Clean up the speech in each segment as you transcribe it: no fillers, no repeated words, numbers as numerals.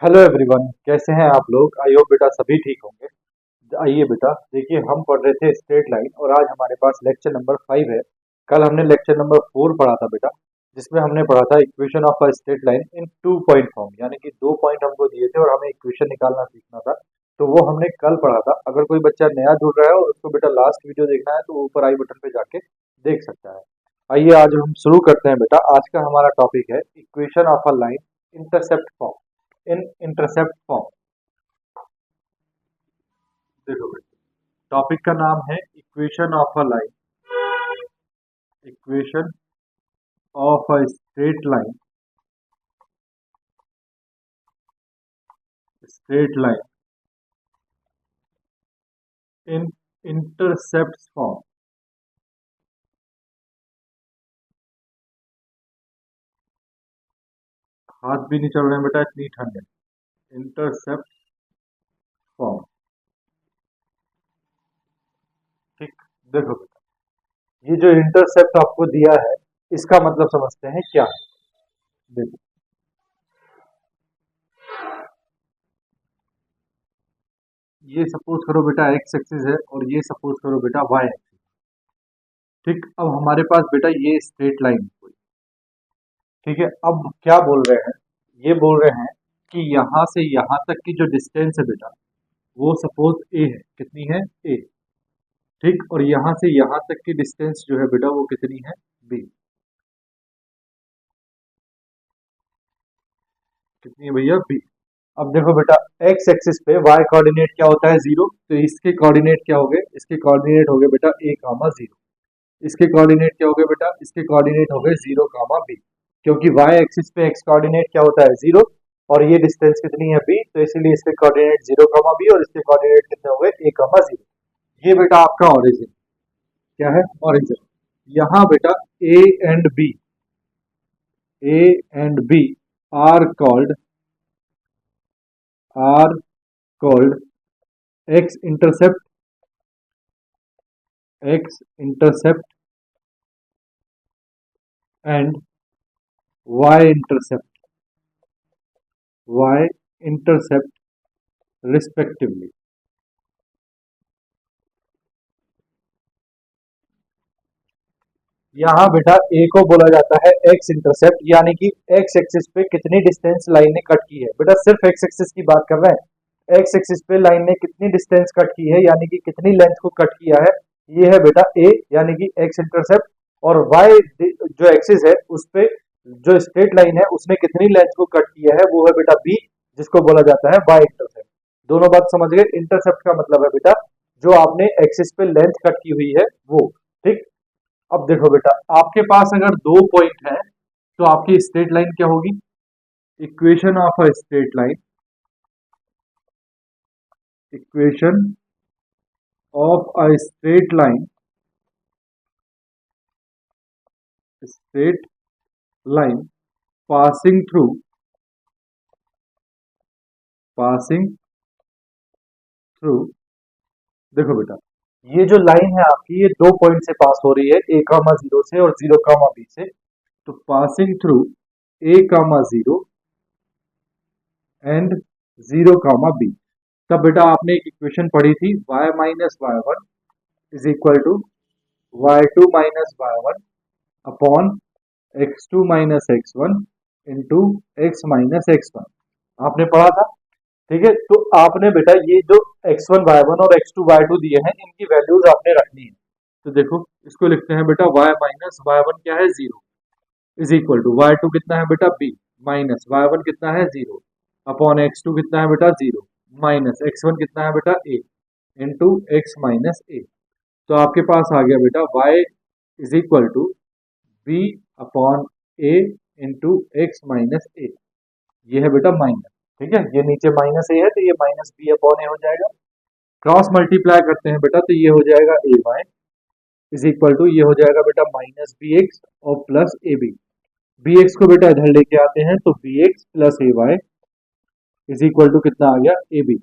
Hello everyone, कैसे हैं आप लोग। आई होप बेटा सभी ठीक होंगे। आइए बेटा, देखिए हम पढ़ रहे थे स्ट्रेट लाइन और आज हमारे पास लेक्चर नंबर 5 है। कल हमने लेक्चर नंबर 4 पढ़ा था बेटा, जिसमें हमने पढ़ा था equation of a straight line in 2 point form, यानी कि 2 पॉइंट हमको दिए थे और हमें इक्वेशन निकालना सीखना था। तो वो हमने कल पढ़ा था। अगर कोई बच्चा नया जुड़ रहा है और उसको बेटा लास्ट वीडियो देखना है तो वो ऊपर आई बटन पे जाके देख सकता है। आइए आज हम शुरू करते हैं बेटा। आज का हमारा टॉपिक है equation of a line intercept form in intercept form. देखो बेटा, टॉपिक का नाम है equation of a line, equation of a straight line in intercept form. हाथ भी नहीं चल रहे हैं बेटा, इतनी ठंड है। इंटरसेप्ट फॉर्म, ठीक। देखो बेटा, ये जो इंटरसेप्ट आपको दिया है इसका मतलब समझते हैं क्या है। देखो, ये सपोज करो बेटा एक्स एक्सिस है और ये सपोज करो बेटा वाई एक्सिस। ठीक, अब हमारे पास बेटा ये स्ट्रेट लाइन है कोई। ठीक है, अब क्या बोल रहे हैं, ये बोल रहे हैं कि यहाँ से यहाँ तक की जो डिस्टेंस है बेटा वो सपोज ए है। कितनी है? ए। ठीक, और यहाँ से यहाँ तक की डिस्टेंस जो है बेटा वो कितनी है? बी। कितनी है भैया? बी। अब देखो बेटा, एक्स एक्सिस पे वाई कोऑर्डिनेट क्या होता है? जीरो। तो इसके कोऑर्डिनेट क्या हो गए? इसके कोऑर्डिनेट हो गए बेटा ए कामा जीरो। इसके कोऑर्डिनेट क्या हो गए बेटा? इसके कोऑर्डिनेट हो गए जीरो कामा बी। क्योंकि वाई एक्सिस पे एक्स कोऑर्डिनेट क्या होता है? जीरो। और ये डिस्टेंस कितनी है? बी। तो इसीलिए इसके कोऑर्डिनेट जीरो कामा बी और इसके कोऑर्डिनेट कितने हो गए? A comma zero. ये बेटा आपका ऑरिजिन क्या है? ऑरिजिन। यहाँ बेटा a and b, a and b are called, are called x intercept, x intercept and y intercept, y intercept respectively. यहाँ बेटा ए को बोला जाता है एक्स इंटरसेप्ट, यानी कि एक्स एक्सिस पे कितनी डिस्टेंस लाइन ने कट की है। बेटा सिर्फ एक्स एक्सिस की बात कर रहे हैं। एक्स एक्सिस पे लाइन ने कितनी डिस्टेंस कट की है, यानी कि कितनी लेंथ को कट किया है, ये है बेटा ए, यानी कि एक्स इंटरसेप्ट। और वाई जो एक्सिस है उस पे जो स्ट्रेट लाइन है उसने कितनी लेंथ को कट किया है, वो है बेटा बी, जिसको बोला जाता है वाई इंटरसेप्ट। दोनों बात समझ गए। इंटरसेप्ट का मतलब है बेटा जो आपने एक्सिस पे लेंथ कट की हुई है वो। ठीक। अब देखो बेटा, आपके पास अगर 2 पॉइंट है तो आपकी स्ट्रेट लाइन क्या होगी? Equation of a straight line, equation of a straight line, straight line passing through, passing through. देखो बेटा, ये जो लाइन है आपकी ये 2 पॉइंट से पास हो रही है, ए कामा जीरो से और जीरो कामा बी से। तो passing through a comma zero and zero comma b. तब बेटा आपने एक इक्वेशन पढ़ी थी, y minus y one is equal to y2 minus y one upon x2 minus x one into x minus x one. आपने पढ़ा था। ठीक है, तो आपने बेटा ये जो x1 y1 और x2 y2 दिए हैं इनकी वैल्यूज आपने रखनी है। तो देखो इसको लिखते हैं बेटा y माइनस वाई वन क्या है? Zero. Is equal to y2 कितना है बेटा? b माइनस वाई वन कितना है? जीरो अपॉन x2 कितना है बेटा? जीरो माइनस x1 कितना है बेटा? a into x minus a. तो आपके पास आ गया बेटा y is equal to b upon a into x minus a. ये है बेटा माइनस। ठीक है, ये नीचे माइनस ए है तो ये माइनस बी अपॉन ए हो जाएगा। क्रॉस मल्टीप्लाई करते हैं बेटा तो ये हो जाएगा a y is equal to, ये हो जाएगा बेटा माइनस बी एक्स और plus a b. B x को बेटा इधर लेके आते हैं तो b x plus a y is equal to कितना आ गया? A B.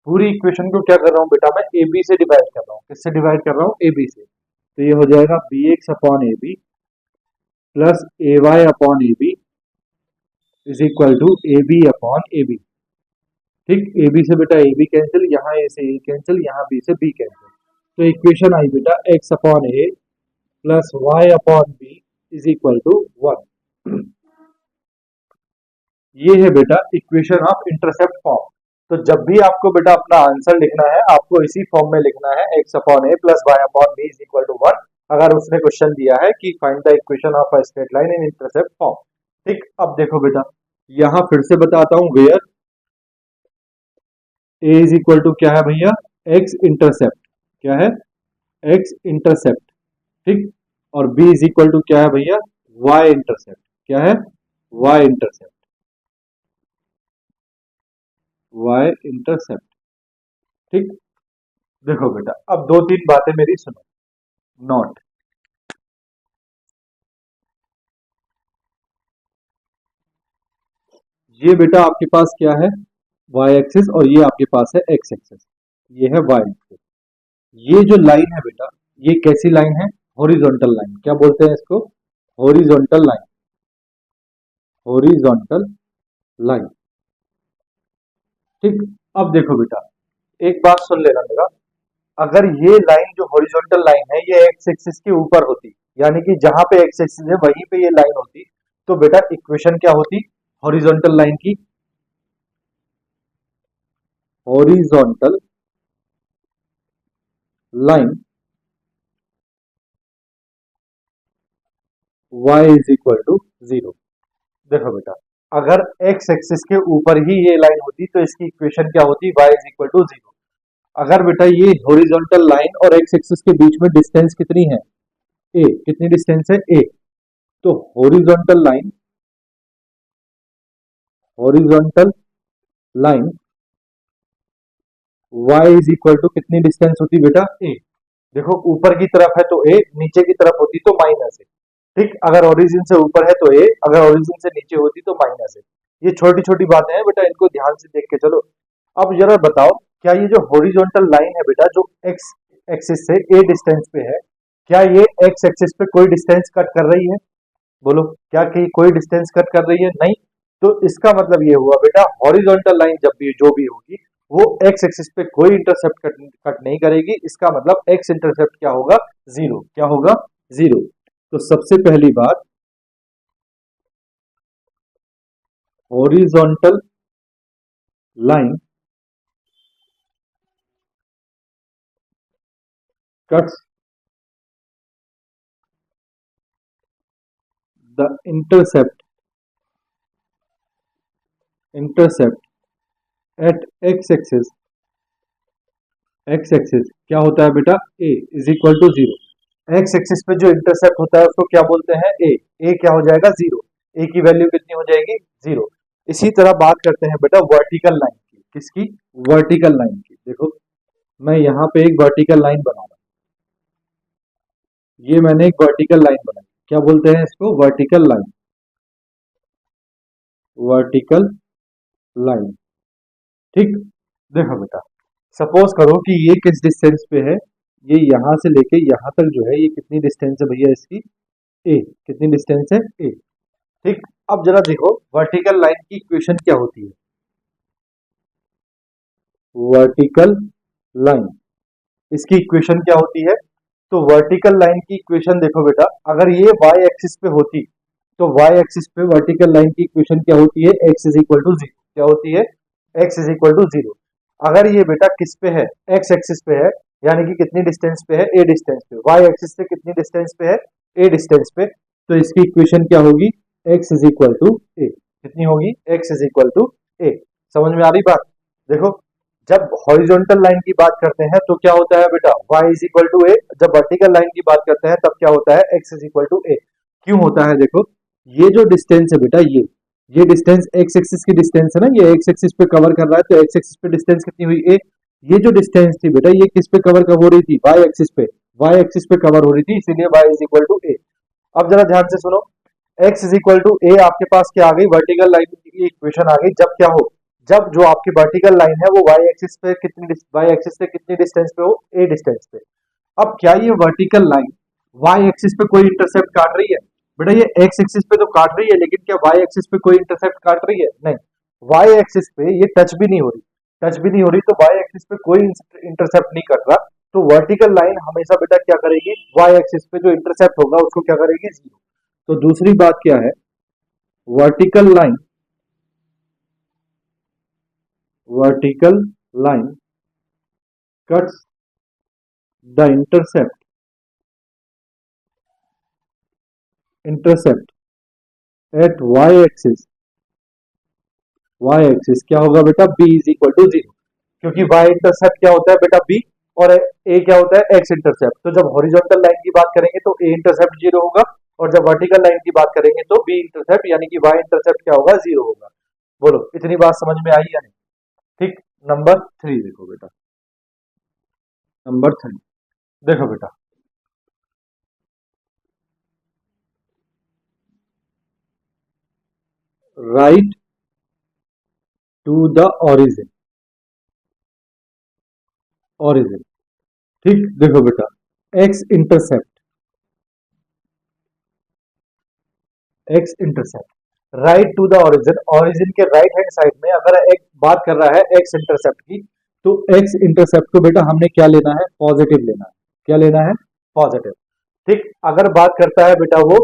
पूरी इक्वेशन को क्या कर रहा हूँ बेटा मैं? ए बी से डिवाइड कर रहा हूँ। किससे डिवाइड कर रहा हूँ? ए बी से। तो ये हो जाएगा b x upon a b plus a y upon a b is equal to a b upon a b. ठीक, ए बी से बेटा ए बी कैंसिल, यहाँ ए से ए कैंसिल, यहाँ बी से बी कैंसिल। तो इक्वेशन आई बेटा x upon a plus y upon b is equal to 1। ये है बेटा इक्वेशन ऑफ इंटरसेप्ट फॉर्म। तो जब भी आपको बेटा अपना आंसर लिखना है, आपको इसी फॉर्म में लिखना है, x upon a plus y upon b is equal to 1। अगर उसने क्वेश्चन दिया है कि find the equation of a straight line in intercept form. ठीक, अब देखो बेटा, यहां फिर से बताता हूं, where a is equal to क्या है भैया, एक्स इंटरसेप्ट, क्या है, एक्स इंटरसेप्ट। ठीक, और बी इज इक्वल टू क्या है भैया, वाई इंटरसेप्ट, क्या है, वाई इंटरसेप्ट, वाई इंटरसेप्ट। ठीक, देखो बेटा अब दो तीन बातें मेरी सुनो। नोट, ये बेटा आपके पास क्या है, वाई एक्सिस, और ये आपके पास है एक्स एक्सिस, ये है वाई एक्सिस। ये जो लाइन है बेटा, ये कैसी लाइन है, हॉरिजॉन्टल लाइन, क्या बोलते हैं इसको, हॉरिजॉन्टल लाइन, हॉरिजॉन्टल लाइन। ठीक, अब देखो बेटा, एक बात सुन लेना मेरा, अगर ये लाइन जो हॉरिजॉन्टल लाइन है ये एक्स एक्सिस के ऊपर होती, यानी कि जहां पे एक्स एक्सिस है वहीं पे ये लाइन होती, तो बेटा इक्वेशन क्या होती हॉरिजॉन्टल लाइन की, horizontal line y is equal to 0। देखो बेटा, अगर x एक्सिस के ऊपर ही ये लाइन होती तो इसकी इक्वेशन क्या होती, y इज इक्वल टू 0। अगर बेटा ये हॉरिजॉन्टल लाइन और x एक्सिस के बीच में डिस्टेंस कितनी है, a, कितनी डिस्टेंस है, a, तो horizontal line, horizontal line y is equal to कितनी डिस्टेंस होती बेटा, a। देखो ऊपर की तरफ है तो a, नीचे की तरफ होती तो माइनस है। ठीक, अगर ओरिजिन से ऊपर है तो a, अगर ओरिजिन से नीचे होती तो माइनस है। ये छोटी छोटी बातें हैं बेटा, इनको ध्यान से देख के चलो। अब जरा बताओ, क्या ये जो हॉरिजॉन्टल लाइन है बेटा, जो x एक्सिस से a डिस्टेंस पे है, क्या ये x एक्सिस पे कोई डिस्टेंस कट कर रही है, बोलो, क्या कि कोई डिस्टेंस कट कर रही है, नहीं। तो इसका मतलब ये हुआ बेटा, हॉरिजॉन्टल लाइन जब भी जो भी होगी वो एक्स एक्सिस पे कोई इंटरसेप्ट कट नहीं करेगी, इसका मतलब एक्स इंटरसेप्ट क्या होगा, 0, क्या होगा, 0। तो सबसे पहली बात, horizontal line cuts the intercept at x axis क्या होता है बेटा, a is equal to 0। X axis पे जो इंटरसेप्ट होता है उसको क्या बोलते हैं, a क्या हो जाएगा, 0, a की वैल्यू कितनी हो जाएगी, 0। इसी तरह बात करते हैं बेटा वर्टिकल लाइन की, किसकी, वर्टिकल लाइन की। देखो मैं यहाँ पे एक वर्टिकल लाइन बना रहा हूँ, ये मैंने एक वर्टिकल लाइन बनाई, क्या बोलते हैं इसको, वर्टिकल लाइन, वर्टिकल लाइन। ठीक, देखो बेटा, सपोज करो कि ये किस डिस्टेंस पे है, ये यहां से लेके यहां तक जो है ये कितनी डिस्टेंस है भैया इसकी, a, कितनी डिस्टेंस है, a। ठीक, अब जरा देखो वर्टिकल लाइन की इक्वेशन क्या होती है, वर्टिकल लाइन, इसकी इक्वेशन क्या होती है। तो वर्टिकल लाइन की इक्वेशन देखो बेटा, अगर ये y एक्सिस पे होती तो y एक्सिस पे वर्टिकल लाइन की इक्वेशन क्या होती है, x इज इक्वल टू 0, क्या होती है, x इज इक्वल टू 0। अगर ये बेटा किस पे है, x एक्सिस पे है, यानी कि कितनी डिस्टेंस पे है, a डिस्टेंस पे, y एक्सिस से कितनी डिस्टेंस पे है, a डिस्टेंस पे, तो इसकी इक्वेशन क्या होगी, x is equal to a, कितनी होगी, x is equal to a। समझ में आ रही बात। देखो जब हॉरिजॉन्टल लाइन की बात करते हैं तो क्या होता है बेटा, y is equal to a, जब वर्टिकल लाइन की बात करते हैं तब क्या होता है, x is equal to a। क्यों होता है, देखो ये जो डिस्टेंस है बेटा, ये डिस्टेंस x एक्सिस की डिस्टेंस है ना, ये x एक्सिस पे कवर कर रहा है, तो x एक्सिस पे डिस्टेंस कितनी हुई, a। ये जो डिस्टेंस थी बेटा, ये किस पे कवर हो रही थी, y एक्सिस पे, y एक्सिस पे कवर हो रही थी, इसीलिए y is equal to a। अब जरा ध्यान से सुनो, x is equal to a आपके पास क्या आ गई, वर्टिकल लाइन की इक्वेशन आ गई, जब क्या हो, जब जो आपकी वर्टिकल लाइन है वो y एक्सिस पे कितनी, y एक्सिस से कितनी डिस्टेंस पे हो, a डिस्टेंस पे। अब क्या ये वर्टिकल लाइन y एक्सिस पे कोई इंटरसेप्ट काट रही है, बेटा ये x एक्सिस पे तो काट रही है, लेकिन क्या y एक्सिस पे कोई इंटरसेप्ट काट रही है, नहीं, y एक्सिस पे ये टच भी नहीं हो रही। टच भी नहीं हो रही, तो वाई एक्सिस पे कोई इंटरसेप्ट नहीं कर रहा, तो वर्टिकल लाइन हमेशा बेटा क्या करेगी, वाई एक्सिस पे जो इंटरसेप्ट होगा उसको क्या करेगी, जीरो। तो दूसरी बात क्या है, vertical line, vertical line cuts the intercept at y axis, y axis क्या होगा बेटा, b is equal to zero, क्योंकि वाई इंटरसेप्ट क्या होता है बेटा, बी, और ए क्या होता है, एक्स इंटरसेप्ट। तो जब हॉरिजॉन्टल लाइन की बात करेंगे तो ए इंटरसेप्ट जीरो होगा, और जब वर्टिकल लाइन की बात करेंगे तो बी इंटरसेप्ट यानी कि वाई इंटरसेप्ट क्या होगा, जीरो होगा। बोलो इतनी बात समझ में आई या नहीं? ठीक। नंबर थ्री देखो बेटा, नंबर थ्री देखो बेटा, right to the origin, origin, ठीक। देखो बेटा, x intercept, x intercept right to the origin, origin के राइट हैंड साइड में अगर एक बात कर रहा है एक्स इंटरसेप्ट की, तो एक्स इंटरसेप्ट को बेटा हमने क्या लेना है, पॉजिटिव लेना है। क्या लेना है, पॉजिटिव। ठीक। अगर बात करता है बेटा वो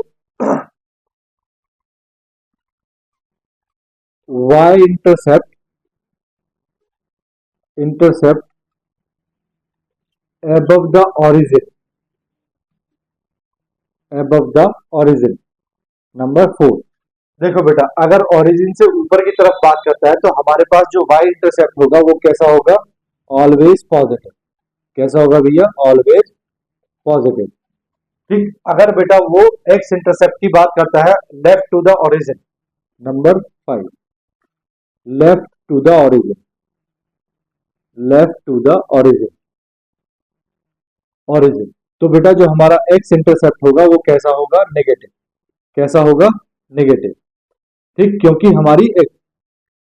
y intercept, intercept above the origin, above the origin, number four. देखो बेटा, अगर ओरिजिन से ऊपर की तरफ बात करता है तो हमारे पास जो वाई इंटरसेप्ट होगा वो कैसा होगा, ऑलवेज पॉजिटिव। कैसा होगा भैया, ऑलवेज पॉजिटिव। ठीक। अगर बेटा वो एक्स इंटरसेप्ट की बात करता है left to the origin, number five, left to the origin, left to the origin, origin, तो बेटा जो हमारा एक्स इंटरसेप्ट होगा वो कैसा होगा, नेगेटिव। कैसा होगा, नेगेटिव। ठीक। क्योंकि हमारी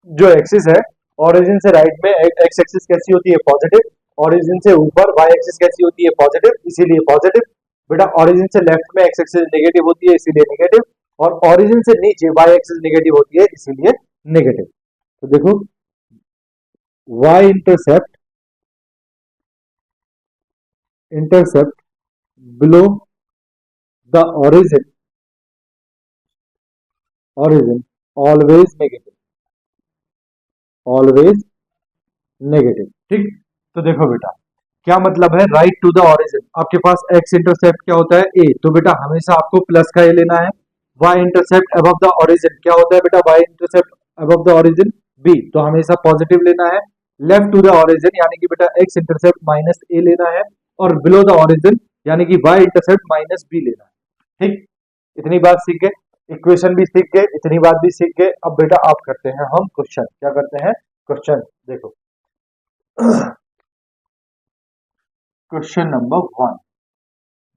जो एक्सिस है, ओरिजिन से राइट में एक्स एक्सिस कैसी होती है, पॉजिटिव, ओरिजिन से ऊपर वाई एक्सिस कैसी होती है, पॉजिटिव, इसीलिए पॉजिटिव। बेटा ओरिजिन से लेफ्ट में एक्स एक्सिस नेगेटिव होती है इसीलिए नेगेटिव, और ओरिजिन से नीचे वाई एक्सिस नेगेटिव होती है इसीलिए नेगेटिव। तो देखो, y intercept, intercept below the origin, origin always negative, always negative. ठीक। तो देखो बेटा, क्या मतलब है राइट टू द ओरिजिन, आपके पास एक्स इंटरसेप्ट क्या होता है, ए, तो बेटा हमेशा आपको प्लस का ए लेना है। Y intercept above the origin क्या होता है बेटा, y intercept above the origin, b, तो हमेशा पॉजिटिव लेना है। लेफ्ट टू द ओरिजिन यानी कि बेटा एक्स इंटरसेप्ट माइनस ए लेना है, और बिलो द ओरिजिन यानी कि वाई इंटरसेप्ट माइनस बी लेना है। ठीक। इतनी बात सीख गए, इक्वेशन भी सीख गए, इतनी बात भी सीख गए। अब बेटा आप करते हैं हम क्वेश्चन, क्या करते हैं, क्वेश्चन देखो। क्वेश्चन नंबर वन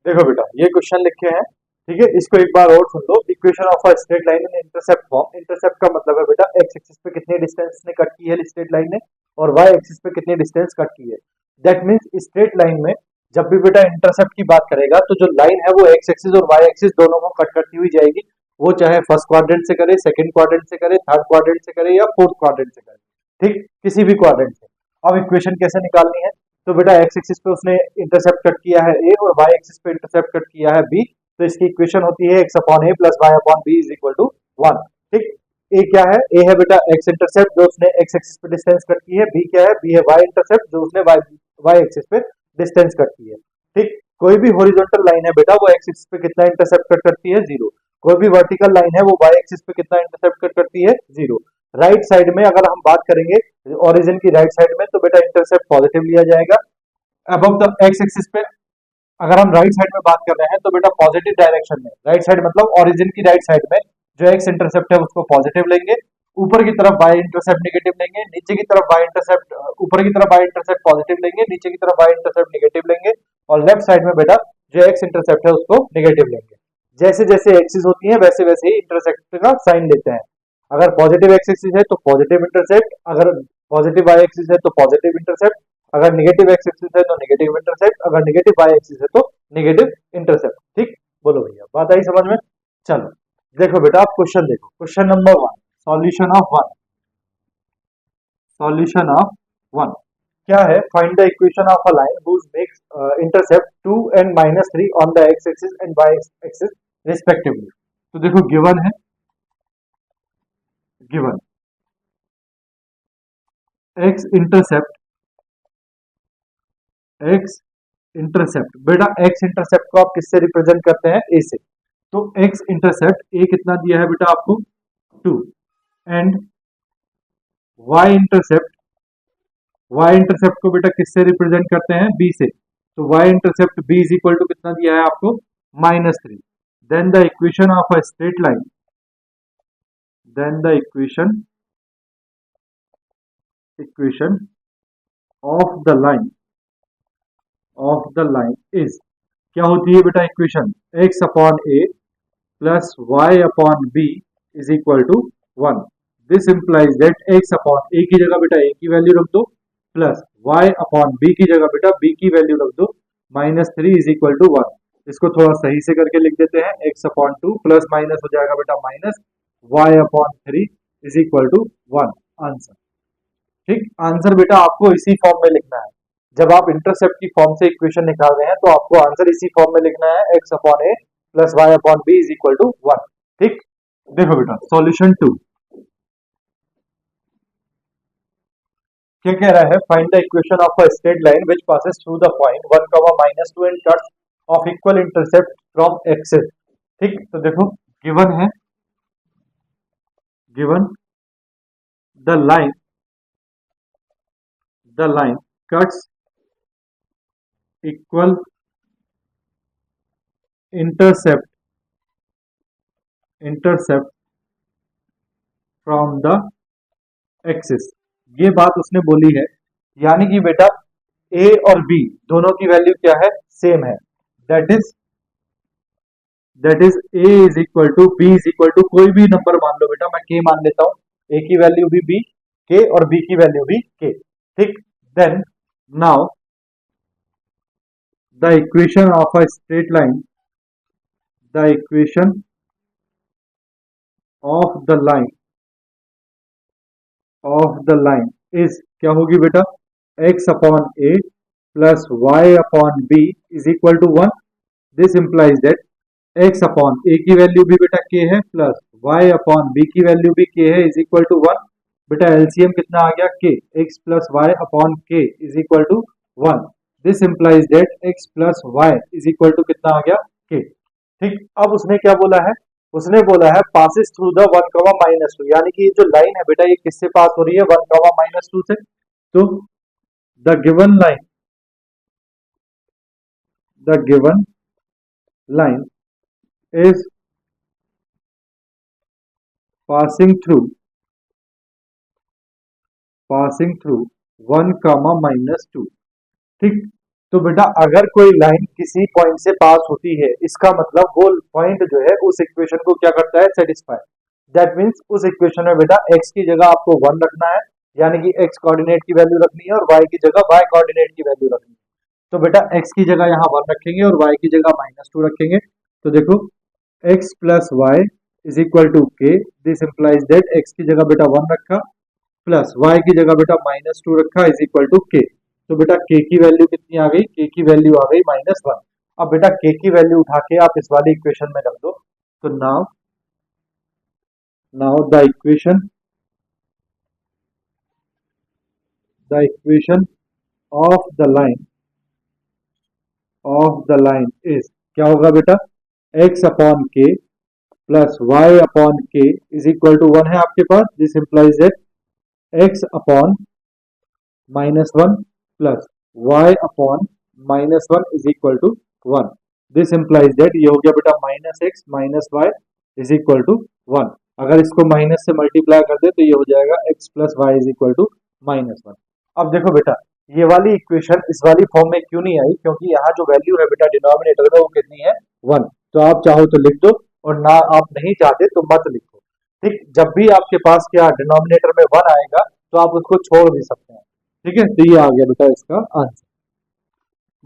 देखो बेटा, ये क्वेश्चन लिखे हैं, ठीक है, इसको एक बार और सुन लो। Equation of a straight line in intercept form, intercept का मतलब है बेटा एक्स एक्सिस पे कितनी डिस्टेंस ने कट की है स्ट्रेट लाइन ने, और वाई एक्सिस पे कितनी डिस्टेंस कट की है। दैट मींस स्ट्रेट लाइन में जब भी बेटा इंटरसेप्ट की बात करेगा तो जो लाइन है वो एक्स एक्सिस और वाई एक्सिस दोनों को कट करती हुई जाएगी, वो चाहे फर्स्ट क्वाड्रेंट से करे, सेकंड क्वाड्रेंट से करे, थर्ड क्वाड्रेंट से करे, या फोर्थ क्वाड्रेंट से करे। ठीक, किसी भी क्वाड्रेंट से। अब इक्वेशन कैसे निकालनी है, तो बेटा एक्स एक्सिस पे उसने इंटरसेप्ट कट किया है ए, और वाई एक्सिस पे इंटरसेप्ट कट किया है बी, तो इसकी इक्वेशन होती है x upon a plus y upon b is equal to one. ठीक। ए क्या है, ए है बेटा एक्स इंटरसेप्ट जो उसने एक्स एक्सिस पे डिस्टेंस कट की है, बी क्या है, बी है वाई इंटरसेप्ट जो उसने वाई एक्सिस पे डिस्टेंस कट की है। ठीक। कोई भी हॉरिजॉन्टल लाइन है बेटा वो एक्स एक्सिस पे कितना इंटरसेप्ट कट करती है, जीरो। कोई भी वर्टिकल लाइन है वो वाई एक्सिस पे कितना इंटरसेप्ट कट करती है, जीरो। राइट साइड में अगर हम बात करेंगे ओरिजिन की राइट साइड में, तो बेटा इंटरसेप्ट पॉजिटिव लिया जाएगा। अबव द एक्स एक्सिस पे अगर हम राइट साइड में बात कर रहे हैं तो बेटा पॉजिटिव डायरेक्शन में, राइट साइड मतलब ओरिजिन की राइट साइड में जो एक्स इंटरसेप्ट है उसको पॉजिटिव लेंगे, ऊपर की तरफ वाई इंटरसेप्ट नेगेटिव लेंगे, नीचे की तरफ वाई इंटरसेप्ट, ऊपर की तरफ वाई इंटरसेप्ट पॉजिटिव लेंगे, नीचे की तरफ वाई इंटरसेप्ट नेगेटिव लेंगे, और लेफ्ट साइड में बेटा जो एक्स इंटरसेप्ट है उसको नेगेटिव लेंगे। जैसे जैसे एक्सिस होती है वैसे वैसे ही इंटरसेप्ट का साइन लेते हैं। अगर पॉजिटिव एक्स एक्सिस है तो पॉजिटिव इंटरसेप्ट, अगर पॉजिटिव वाई एक्सिस है तो पॉजिटिव इंटरसेप्ट, अगर नेगेटिव एक्स एक्सिस है तो नेगेटिव इंटरसेप्ट, अगर नेगेटिव वाई एक्सिस है तो नेगेटिव इंटरसेप्ट। ठीक। बोलो भैया बात आई समझ में? चलो देखो बेटा, आप क्वेश्चन देखो, question number one, solution of one, solution of 1। क्या है? Find the equation of a line whose makes intercept 2 and -3 on the x axis and y axis respectively. तो देखो गिवन है, given x intercept, x intercept, बेटा x intercept को आप किससे represent करते हैं? ए से। तो एक्स इंटरसेप्ट ए कितना दिया है बेटा आपको? 2। And y intercept, y intercept को बेटा किससे रिप्रेजेंट करते हैं? बी से। तो y intercept b is equal to कितना दिया है आपको? -3। Then the equation of a straight line, then the equation of the line, of the line is, क्या होती है बेटा equation? X upon a plus y upon b is equal to 1। This implies that x upon a की जगह बेटा ए की value रख दो, प्लस वाई अपॉन बी की जगह बेटा बी की वैल्यू रख दो, -3 इज इक्वल टू 1। इसको थोड़ा सही से करके लिख देते हैं, एक्स अपॉन 2 प्लस माइनस हो जाएगा बेटा minus, y upon 3 is equal to 1। Answer, ठीक। आंसर बेटा आपको इसी फॉर्म में लिखना है। जब आप इंटरसेप्ट की फॉर्म से इक्वेशन निकाल रहे हैं तो आपको आंसर इसी फॉर्म में लिखना है, x upon a plus y upon b is equal to 1। ठीक। देखो बेटा सॉल्यूशन 2 क्या कह रहा है? Find the equation of a straight line which passes through the point 1, -2 and cuts of equal intercept from axis. ठीक। तो देखो गिवन है, given the line, the line cuts equal intercept, intercept from the axis. ये बात उसने बोली है, यानी कि बेटा ए और बी दोनों की वैल्यू क्या है? सेम है। That is, that is a is equal to b is equal to कोई भी नंबर मान लो बेटा, मैं के मान लेता हूं, ए की वैल्यू भी बी के और बी की वैल्यू भी के। ठीक। Then now the equation of a straight line, the equation of the line, of the line is क्या होगी बेटा? X upon a plus y upon b is equal to 1। This implies that x upon a की value भी बेटा k है plus y upon b की value भी k है इज इक्वल टू 1। बेटा एलसीएम कितना आ गया? K. X plus y upon k is equal to 1। This implies that x plus y is equal to कितना आ गया? के। ठीक। अब उसने क्या बोला है? उसने बोला है पासिस थ्रू द 1, -2, यानी कि ये जो लाइन है बेटा ये किससे पास हो रही है? 1, -2 से। तो the given line, the given line is passing through, passing through 1, -2। ठीक। तो बेटा अगर कोई लाइन किसी पॉइंट से पास होती है, इसका मतलब वो पॉइंट जो है उस इक्वेशन को क्या करता है? सेटिस्फाई। दैट मीन्स उस इक्वेशन में बेटा x की जगह आपको 1 रखना है, यानी कि x कोऑर्डिनेट की वैल्यू रखनी है, और y की जगह y कोऑर्डिनेट की वैल्यू रखनी है। तो बेटा x की जगह यहाँ 1 रखेंगे और y की जगह -2 रखेंगे। तो देखो x plus y is equal to k. This implies that x की जगह बेटा 1 रखा प्लस y की जगह बेटा -2 रखा इज इक्वल टू के। तो बेटा k की वैल्यू कितनी आ गई? k की वैल्यू आ गई -1। अब बेटा k की वैल्यू उठा के आप इस वाली इक्वेशन में रख दो। तो now, now the equation, the equation of the line, of the line is क्या होगा बेटा? x upon k plus y upon k is equal to 1 है आपके पास। This implies that x upon -1 plus y upon -1 is equal to 1। This implies that ये हो गया बेटा -x minus y is equal to 1। अगर इसको माइनस से मल्टीप्लाई कर दे तो ये हो जाएगा x plus y is equal to -1। अब देखो बेटा ये वाली इक्वेशन इस वाली फॉर्म में क्यों नहीं आई? क्योंकि यहाँ जो वैल्यू है बेटा डिनोमिनेटर में वो कितनी है? 1। तो आप चाहो तो लिख दो, और ना आप नहीं चाहते तो मत लिखो। ठीक। जब भी आपके पास क्या डिनोमिनेटर में 1 आएगा तो आप उसको छोड़ भी सकते हैं। ठीक है। तो ये आ गया बेटा इसका आंसर।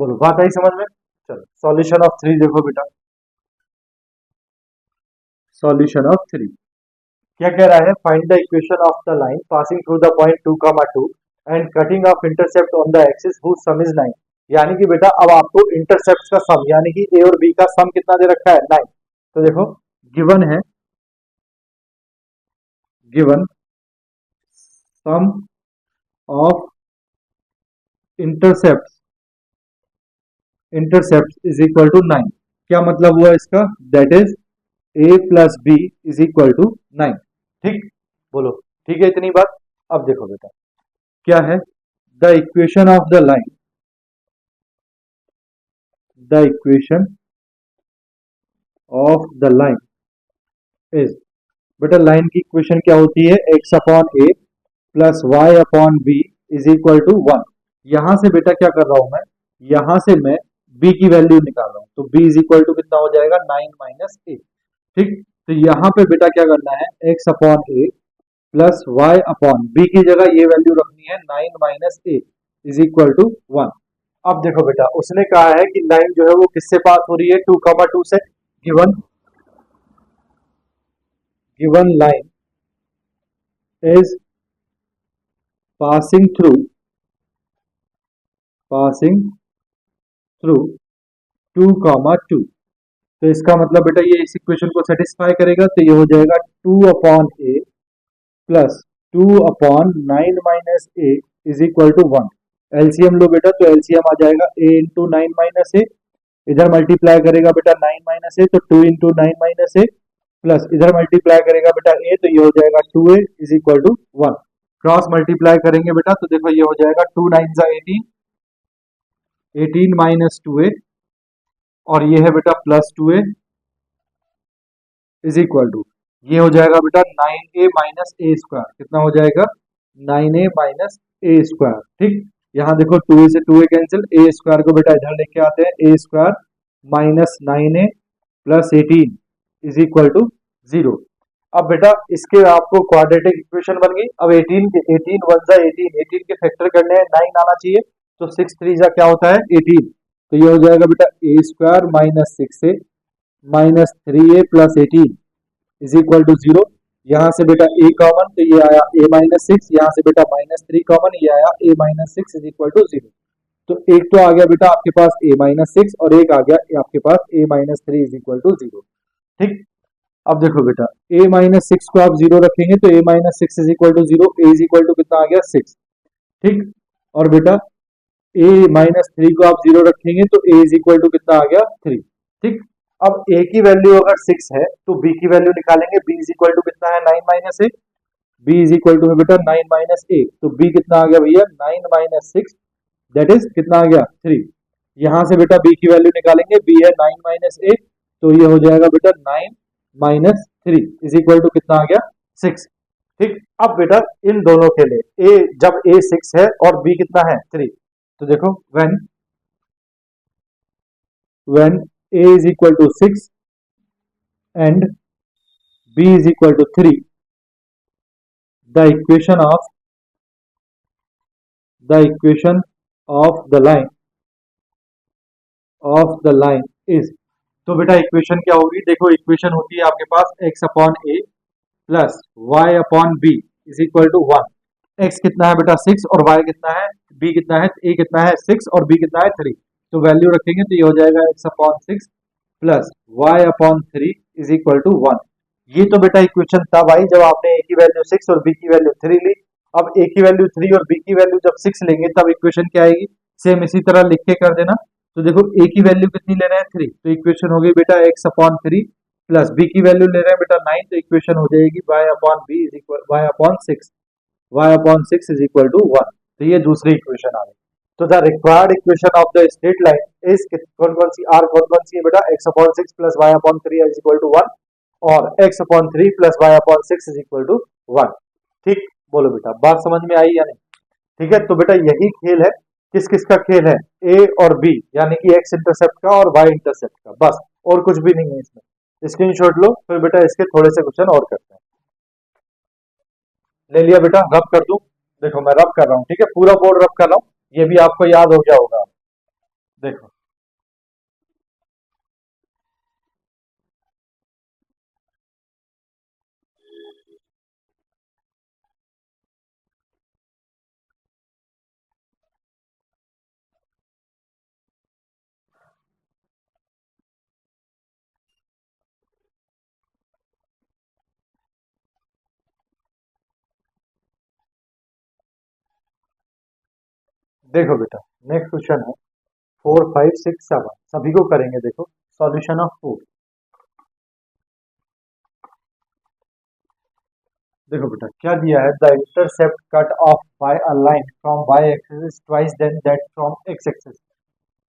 बोलो बात आई समझ में? चलो सॉल्यूशन ऑफ 3 देखो बेटा, सॉल्यूशन ऑफ 3 क्या कह रहा है? Find the equation of the line passing through the point 2, 2 and cutting off intercept on the axis whose sum is 9। यानी कि बेटा अब आपको इंटरसेप्ट का सम यानी कि ए और बी का सम कितना दे रखा है 9। तो देखो गिवन है, given sum of intercept, intercept is equal to 9। क्या मतलब हुआ इसका? That is a plus b is equal to 9। ठीक, बोलो ठीक है इतनी बात। अब देखो बेटा क्या है, the equation of the line, the equation of the line is, बेटा लाइन की इक्वेशन क्या होती है? X upon a plus y upon b is equal to 1। यहां से बेटा क्या कर रहा हूं मैं, यहां से मैं b की वैल्यू निकाल रहा हूं, तो b इज इक्वल टू कितना हो जाएगा 9 माइनस ए। ठीक, तो यहाँ पे बेटा क्या करना है, x upon a plus y upon b की जगह ये वैल्यू रखनी है 9 minus a is equal to 1। अब देखो बेटा उसने कहा है कि लाइन जो है वो किससे पास हो रही है, 2,2 से। Given, given line is passing through, passing through 2,2। तो इसका मतलब बेटा ये इस इक्वेशन को सेटिस्फाई करेगा, तो ये हो जाएगा 2 upon a plus 2 upon 9 minus a is equal to 1। LCM लो बेटा, तो एलसीएम आ जाएगा ए इंटू 9 माइनस ए, इधर मल्टीप्लाई करेगा बेटा 9 माइनस ए तो 2 इंटू 9 माइनस ए, प्लस इधर मल्टीप्लाई करेगा बेटा ए तो ये हो जाएगा 2a is equal to 1। Cross multiply करेंगे बेटा तो देखो ये हो जाएगा 2 9 जा 18, 18 माइनस 2a, और ये है बेटा plus 2a is equal to, ये हो जाएगा बेटा 9a माइनस ए स्क्वायर। कितना हो जाएगा? 9a minus a square. ठीक, यहाँ देखो 2a से 2a कैंसिल, ए स्क्वायर को बेटा इधर लेके आते हैं, a square minus 9a plus 18 is equal to 0। अब बेटा इसके आपको क्वाड्रेटिक इक्वेशन बन गई। अब 18 के 18 वन जा 18, 18 के फैक्टर करने हैं 9 आना चाहिए, तो 6 3 जा क्या होता है 18। तो ये हो जाएगा बेटा a square minus 6a minus 3a plus 18 is equal to 0। यहाँ से बेटा a कॉमन, तो ये आया a माइनस 6, यहाँ से बेटा माइनस 3 कॉमन, ये आया a minus 6 is equal to 0। तो एक तो आ गया बेटा आपके पास a माइनस 6 और एक आ गया आपके पास a minus 3 is equal to 0। ठीक, अब देखो बेटा a माइनस 6 को आप 0 रखेंगे तो a minus 6 is equal to 0, a is equal to कितना आ गया 6। ठीक, और बेटा a माइनस 3 को आप 0 रखेंगे तो a इज इक्वल टू कितना आ गया 3। ठीक, अब a की वैल्यू अगर 6 है तो b की वैल्यू निकालेंगे, b इज इक्वल टू कितना है 9 minus a, b is equal to है बेटा 9 माइनस ए, तो b कितना आ गया भैया 9 माइनस 6, दैट इज कितना आ गया 3। यहां से बेटा b की वैल्यू निकालेंगे, b है 9 माइनस ए, तो ये हो जाएगा बेटा 9 माइनस 3 इज इक्वल टू कितना आ गया 6। ठीक, अब बेटा इन दोनों के लिए a, जब a 6 है और b कितना है 3, तो देखो when a is equal to 6 and b is equal to 3, the equation of the line is, तो बेटा इक्वेशन क्या होगी? देखो इक्वेशन होती है आपके पास x upon a plus y upon b is equal to 1। x कितना है बेटा 6 और y कितना है, b कितना है, a कितना है 6 और b कितना है 3, तो वैल्यू रखेंगे तो ये हो जाएगा x upon 6 plus y upon 3 is equal to 1। ये तो बेटा इक्वेशन तब आई जब आपने a की वैल्यू 6 और b की वैल्यू 3 ली। अब a की वैल्यू 3 और b की वैल्यू जब 6 लेंगे तब इक्वेशन क्या आएगी, सेम इसी तरह लिख के कर देना। तो देखो a की वैल्यू कितनी ले रहे हैं 3, तो इक्वेशन हो गई बेटा x अपॉन 3 प्लस b की वैल्यू ले रहे हैं बेटा 9, तो इक्वेशन हो जाएगी y upon b is equal y upon 6, y upon 6 is equal to 1। तो ये दूसरी इक्वेशन आ गई। तो the required equation of the straight line is कौन कौन सी आर, कौन कौन सी है बेटा, x upon 6 plus y upon 3 is equal to 1 और x upon 3 plus y upon 6 is equal to 1। ठीक, बोलो बेटा बात समझ में आई या नहीं? ठीक है, तो बेटा यही खेल है, किस किस का खेल है, a और b यानी कि x इंटरसेप्ट का और y इंटरसेप्ट का, बस और कुछ भी नहीं है इसमें। स्क्रीनशॉट लो, फिर बेटा इसके थोड़े से क्वेश्चन और करते हैं। ले लिया बेटा, रब कर दूं? देखो मैं रब कर रहा हूँ, ठीक है पूरा बोर्ड रब कर रहा हूँ, ये भी आपको याद हो गया होगा। देखो देखो बेटा, नेक्स्ट क्वेश्चन है 4, 5, 6, 7 सभी को करेंगे। देखो सॉल्यूशन ऑफ 4। देखो बेटा क्या दिया है, the intercept cut off by a line from y axis is twice then that from x axis.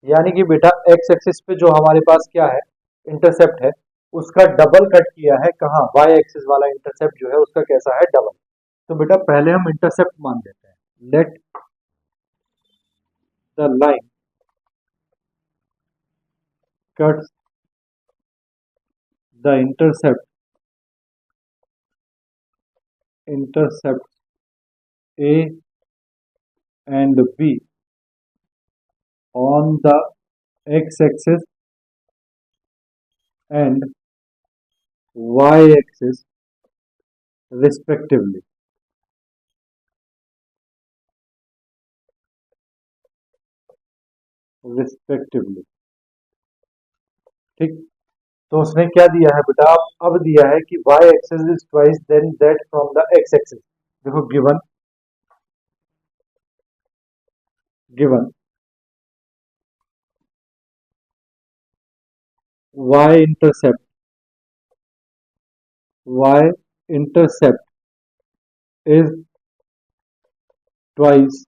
यानी कि बेटा एक्स एक्सिस पे जो हमारे पास क्या है, इंटरसेप्ट है, उसका डबल कट किया है। कहाँ, वाई एक्सिस वाला इंटरसेप्ट जो है उसका कैसा है, डबल। तो बेटा पहले हम इंटरसेप्ट मान लेते हैं। Late the line cuts the intercept A and B on the x-axis and y-axis respectively। ठीक। तो उसने क्या दिया है बेटा, अब दिया है कि y axis is twice then that from the x axis. देखो given given y intercept y intercept is twice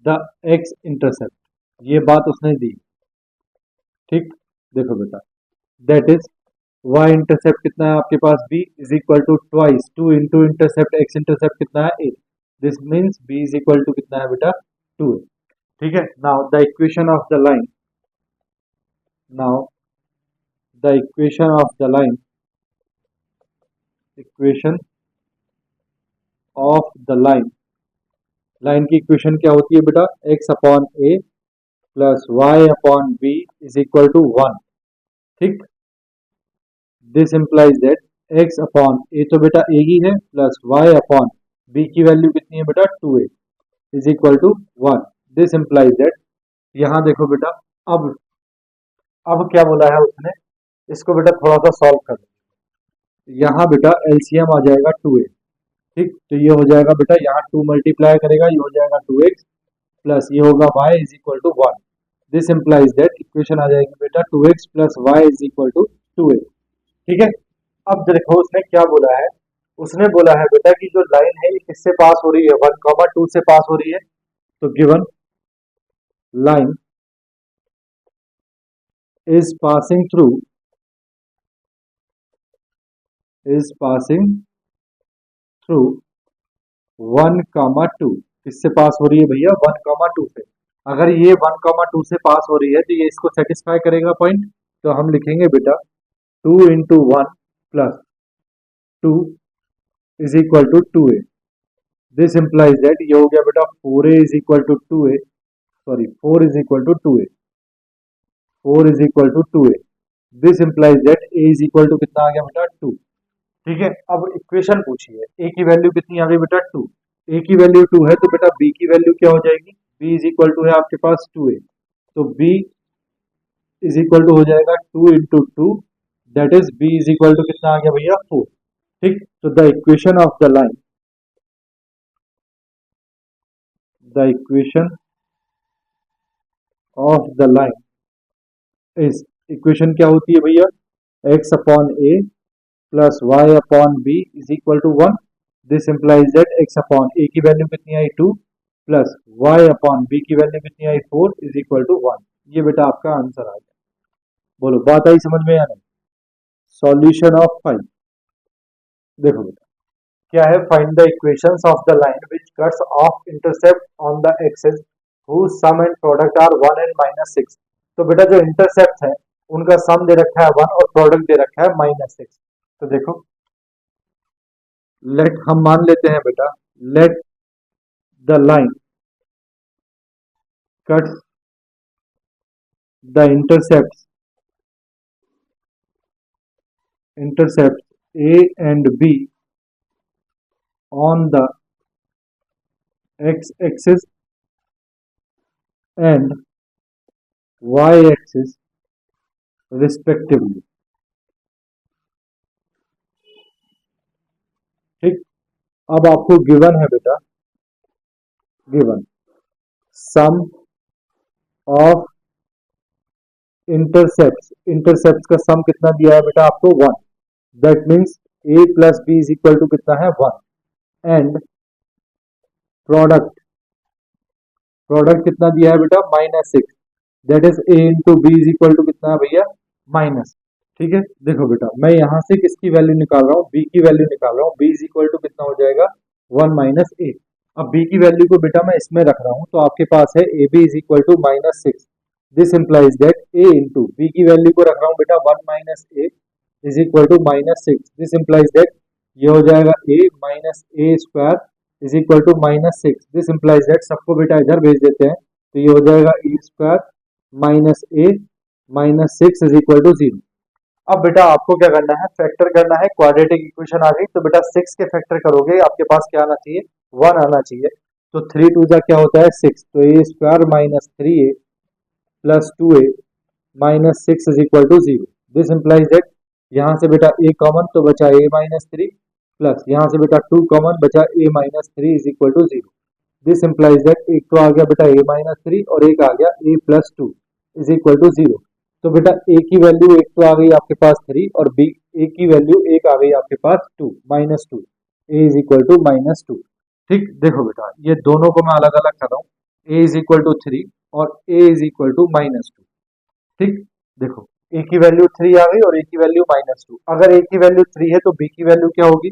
the x intercept, ये बात उसने दी। ठीक। देखो बेटा दैट इज y इंटरसेप्ट कितना है आपके पास, b is equal to twice 2 into intercept x intercept कितना है, a। This means b is equal to कितना है बेटा, 2a। ठीक है। Now the equation of the line, now the equation of the line, line की इक्वेशन क्या होती है बेटा, x upon a plus y upon b is equal to 1। ठीक। This implies that x upon a तो बेटा a ही है, plus y upon b की वैल्यू कितनी है बेटा, 2a is equal to 1। This implies that, यहाँ देखो बेटा, अब अब क्या बोला है उसने, इसको बेटा थोड़ा सा सॉल्व कर लो। यहाँ बेटा एलसीएम आ जाएगा 2a। ठीक। तो ये हो जाएगा बेटा, यहाँ 2 मल्टीप्लाई करेगा, ये हो जाएगा 2x प्लस ये होगा y is equal to 1। This implies that equation आ जाएगी बेटा 2x plus y is equal to 2a। ठीक है। अब देखो उसने क्या बोला है, उसने बोला है बेटा कि जो लाइन है ये किससे पास हो रही है, 1, 2 से पास हो रही है। तो given line is passing through is passing through 1, 2 किससे पास हो रही है भैया, 1, 2 से। अगर ये 1, 2 से पास हो रही है तो ये इसको सेटिस्फाई करेगा पॉइंट। तो हम लिखेंगे बेटा 2 into 1 plus 2 is equal to 2a। This implies that ये हो गया बेटा 4a is equal to 2a, sorry 4 is equal to 2a, 4 is equal to 2a। This implies that a is equal to कितना आ गया बेटा, 2। ठीक है। अब इक्वेशन पूछिए, a की वैल्यू कितनी आ गई बेटा, 2। a की वैल्यू 2 है तो बेटा b की वैल्यू क्या हो जाएगी, b इज इक्वल टू है आपके पास 2a। तो b इज इक्वल टू हो जाएगा 2 into 2, that is b is equal to कितना आ गया भैया, 4। ठीक। तो the equation of the line is, equation क्या होती है भैया, x upon a plus y upon b is equal to 1। This implies that x upon a की वैल्यू कितनी आई, 2 प्लस y अपॉन b की वैल्यू कितनी आई, 4 इज इक्वल टू 1। ये बेटा आपका आंसर आ गया। बोलो बात आई समझ में या नहीं। Solution of 5। देखो बेटा क्या है, find the equations of the line which cuts of intercept on the axis whose sum and product are 1 and -6। तो बेटा जो इंटरसेप्ट है उनका सम दे रखा है 1 और प्रोडक्ट दे रखा है -6। तो देखो लेट, हम मान लेते हैं बेटा, late the line cuts the intercept A and B on the x-axis and y-axis respectively। ठीक। अब आपको गिवन है बेटा, गिवन सम ऑफ इंटरसेप्ट का सम कितना दिया है बेटा आपको 1। That means a plus b is equal to कितना है 1। एंड प्रोडक्ट प्रोडक्ट कितना दिया है बेटा -6। That is a into b is equal to कितना है भैया माइनस। ठीक है, देखो बेटा मैं यहां से किसकी वैल्यू निकाल रहा हूँ, b की वैल्यू निकाल रहा हूँ। b इज इक्वल टू कितना हो जाएगा 1 माइनस ए। अब b की वैल्यू को बेटा मैं इसमें रख रहा हूँ, तो आपके पास है a b is equal to -6। This implies that a into b की वैल्यू को रख रहा हूँ बेटा 1 minus a is equal to -6। This implies that ये हो जाएगा a minus a square is equal to -6। This implies that सबको बेटा इधर भेज देते हैं, तो ये हो जाएगा a square minus a -6 is equal to 0। अब बेटा आपको क्या करना है, फैक्टर करना है। क्वाड्रेटिक इक्वेशन आ गई, तो बेटा 6 के फैक्टर करोगे आपके पास क्या आना चाहिए 1 आना चाहिए। तो 3 टू जा क्या होता है 6, तो a square minus 3a plus 2a minus 6 is equal to 0। This implies that यहाँ से बेटा a कॉमन तो बचा a माइनस 3 प्लस यहाँ से बेटा 2 कॉमन बचा a minus 3 is equal to 0। This implies that एक तो आ गया बेटा a माइनस 3 और एक आ गया a plus 2 is equal to 0। तो बेटा a की वैल्यू एक तो आ गई आपके पास 3 और b a की वैल्यू एक आ गई आपके पास 2 -2। a is equal to -2। ठीक, देखो बेटा ये दोनों को मैं अलग अलग कर रहा हूँ। a इज इक्वल टू 3 और a इज इक्वल टू -2। ठीक, देखो a की वैल्यू 3 आ गई और a की वैल्यू -2। अगर a की वैल्यू 3 है तो b की वैल्यू क्या होगी।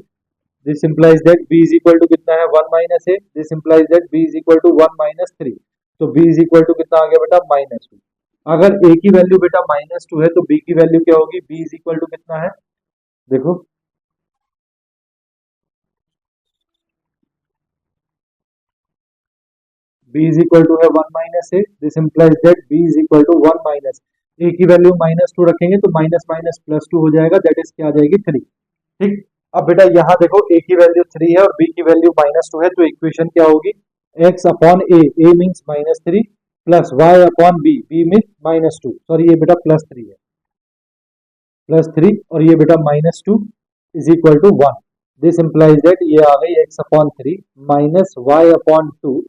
This implies that b is equal to कितना है 1 minus a. This implies that b is equal to 1 minus 3। तो b इज इक्वल टू कितना आ गया बेटा -2। अगर a की वैल्यू बेटा -2 है तो b की वैल्यू क्या होगी, b इज इक्वल टू कितना है देखो b इज इक्वल टू है 1 minus a. This implies that b is equal to 1 minus a की वैल्यू -2 रखेंगे तो माइनस माइनस प्लस 2 हो जाएगा, दैट इज क्या आ जाएगी 3। ठीक, अब बेटा यहाँ देखो a की वैल्यू 3 है और b की वैल्यू -2 है, तो इक्वेशन क्या होगी x upon a means -3 plus y upon b means -2। Sorry ये बेटा +3 है, +3 और ये बेटा -2 is equal to 1। This implies that ये आ गई x upon 3 minus y upon 2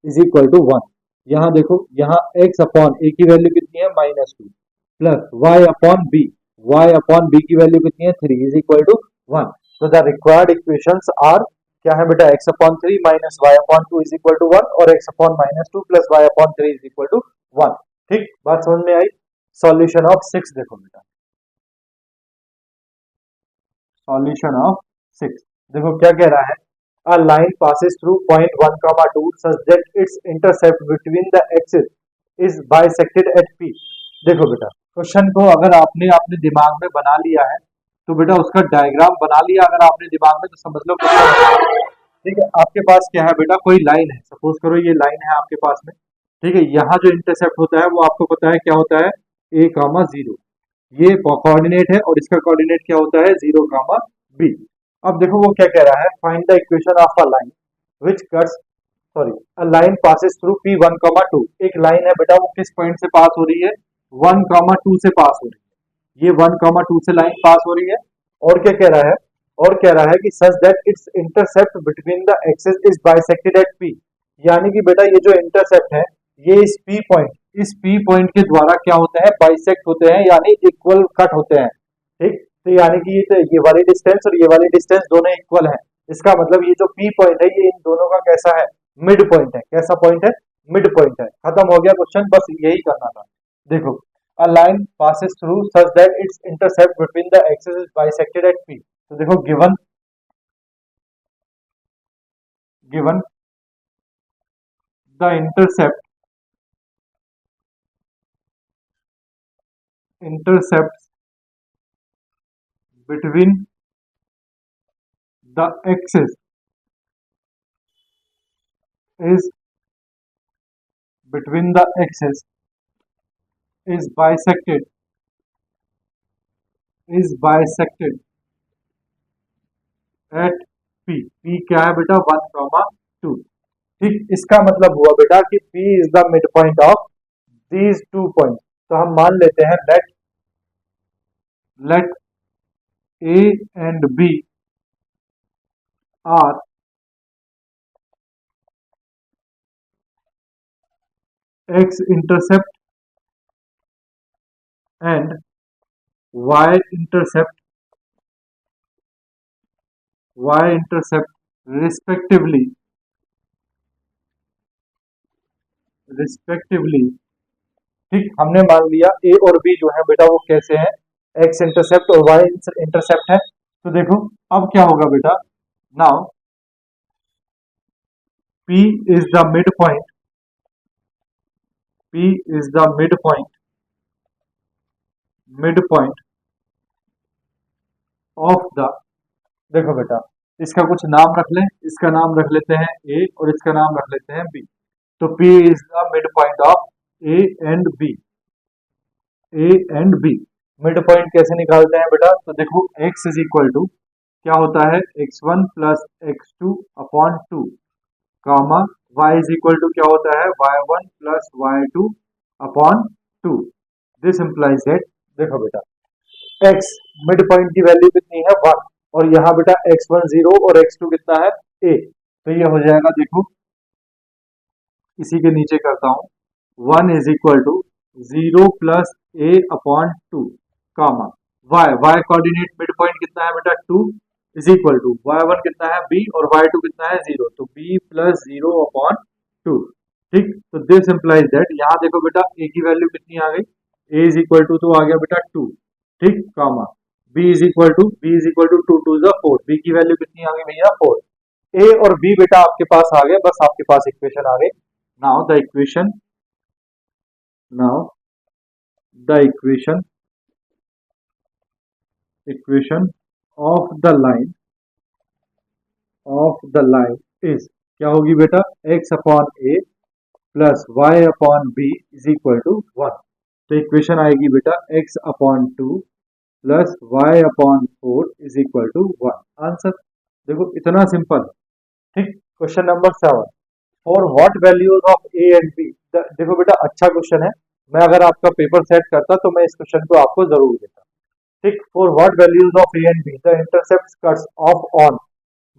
is equal to 1। यहाँ देखो यहाँ x अपॉन a की वैल्यू कितनी है -2 प्लस y अपॉन b की वैल्यू कितनी है 3 इज इक्वल टू 1। तो द रिक्वायर्ड इक्वेशंस आर क्या है बेटा x upon 3 minus y upon 2 is equal to 1 और x upon -2 plus y upon 3 is equal to 1। ठीक, बात समझ में आई। सॉल्यूशन ऑफ 6 देखो बेटा, सॉल्यूशन ऑफ 6 देखो क्या कह रहा है। A line passes through point 1 comma 2 such that its intercept between the axis is bisected at p। देखो बेटा क्वेश्चन को अगर आपने अपने दिमाग में बना लिया है तो बेटा उसका डायग्राम बना लिया अगर आपने दिमाग में, तो समझ लो क्वेश्चन। ठीक है, आपके पास क्या है बेटा कोई लाइन है, सपोज करो ये लाइन है आपके पास में। ठीक है, यहाँ जो इंटरसेप्ट होता है वो आपको पता है क्या होता है a,0। ये कोऑर्डिनेट है और इसका कोऑर्डिनेट क्या होता है 0,b। अब देखो वो क्या कह रहा है, find the equation of a line which cuts sorry a line passes through p1,2। एक लाइन है बेटा वो किस पॉइंट से पास हो रही है 1,2 से पास हो रही है। ये 1,2 से लाइन पास हो रही है और क्या कह रहा है, और कह रहा है कि such that it's intercept between the axis is bisected eight p। यानी कि बेटा ये जो इंटरसेप्ट है ये इस p पॉइंट के द्वारा क्या होता है बाइसेक्ट होते हैं, यानी इक्वल कट होते हैं। ठीक, तो यानी कि ये वाली डिस्टेंस और ये वाली डिस्टेंस दोनों इक्वल है। इसका मतलब ये जो p पॉइंट है ये इन दोनों का कैसा है मिड पॉइंट है। कैसा पॉइंट है, मिड पॉइंट है। खत्म हो गया क्वेश्चन, बस यही करना था। देखो a line passes through such that its intercept between the axes is bisected at p। तो देखो given the intercepts between the axes is between the axes is bisected at p क्या है बेटा 1,2। ठीक, इसका मतलब हुआ बेटा कि p is the mid point of these 2 point. तो हम मान लेते हैं let a and b are x intercept and y intercept respectively ठीक, हमने मान लिया ए और बी जो है बेटा वो कैसे हैं, एक्स इंटरसेप्ट और वाई इंटरसेप्ट है। तो देखो अब क्या होगा बेटा, now P is the midpoint, P is the midpoint of the, देखो बेटा इसका कुछ नाम रख लें, इसका नाम रख लेते हैं A और इसका नाम रख लेते हैं B। तो P is the midpoint of A and B, A and B। Mid point कैसे निकालते हैं बेटा, तो देखो x इज इक्वल टू क्या होता है, x1 plus x2 upon 2, comma y is equal to क्या होता है, y1 plus y2 upon 2। This implies that, देखो बेटा x मिड पॉइंट की वैल्यू कितनी है 1, और यहाँ बेटा x1 0 और x2 कितना है a, तो ये हो जाएगा, देखो इसी के नीचे करता हूं 1 is equal to 0 plus a upon 2, comma y coordinate mid point कितना है बेटा 2 इज इक्वल टू y1 कितना है b और y2 कितना है 0, तो b प्लस 0 अपॉन 2। ठीक, तो दिस इंप्लाइज दैट, यहाँ देखो बेटा a की वैल्यू कितनी आ गई, a इज इक्वल टू तो आ गया बेटा 2, ठीक, comma b is equal to 2 to the 4, b की वैल्यू कितनी आ गई भैया 4। a और b बेटा आपके पास आ गए, बस आपके पास इक्वेशन आ गई। Now the equation equation of the line is क्या होगी बेटा, x upon a plus y upon b is equal to 1। तो इक्वेशन आएगी बेटा x upon 2 plus y upon 4 is equal to 1। Answer देखो इतना सिंपल। ठीक, question number 7, for what values of a and b। देखो बेटा अच्छा क्वेश्चन है, मैं अगर आपका पेपर सेट करता तो मैं इस क्वेश्चन को आपको जरूर देता। ठीक, for what values of a and b the intercept cuts off on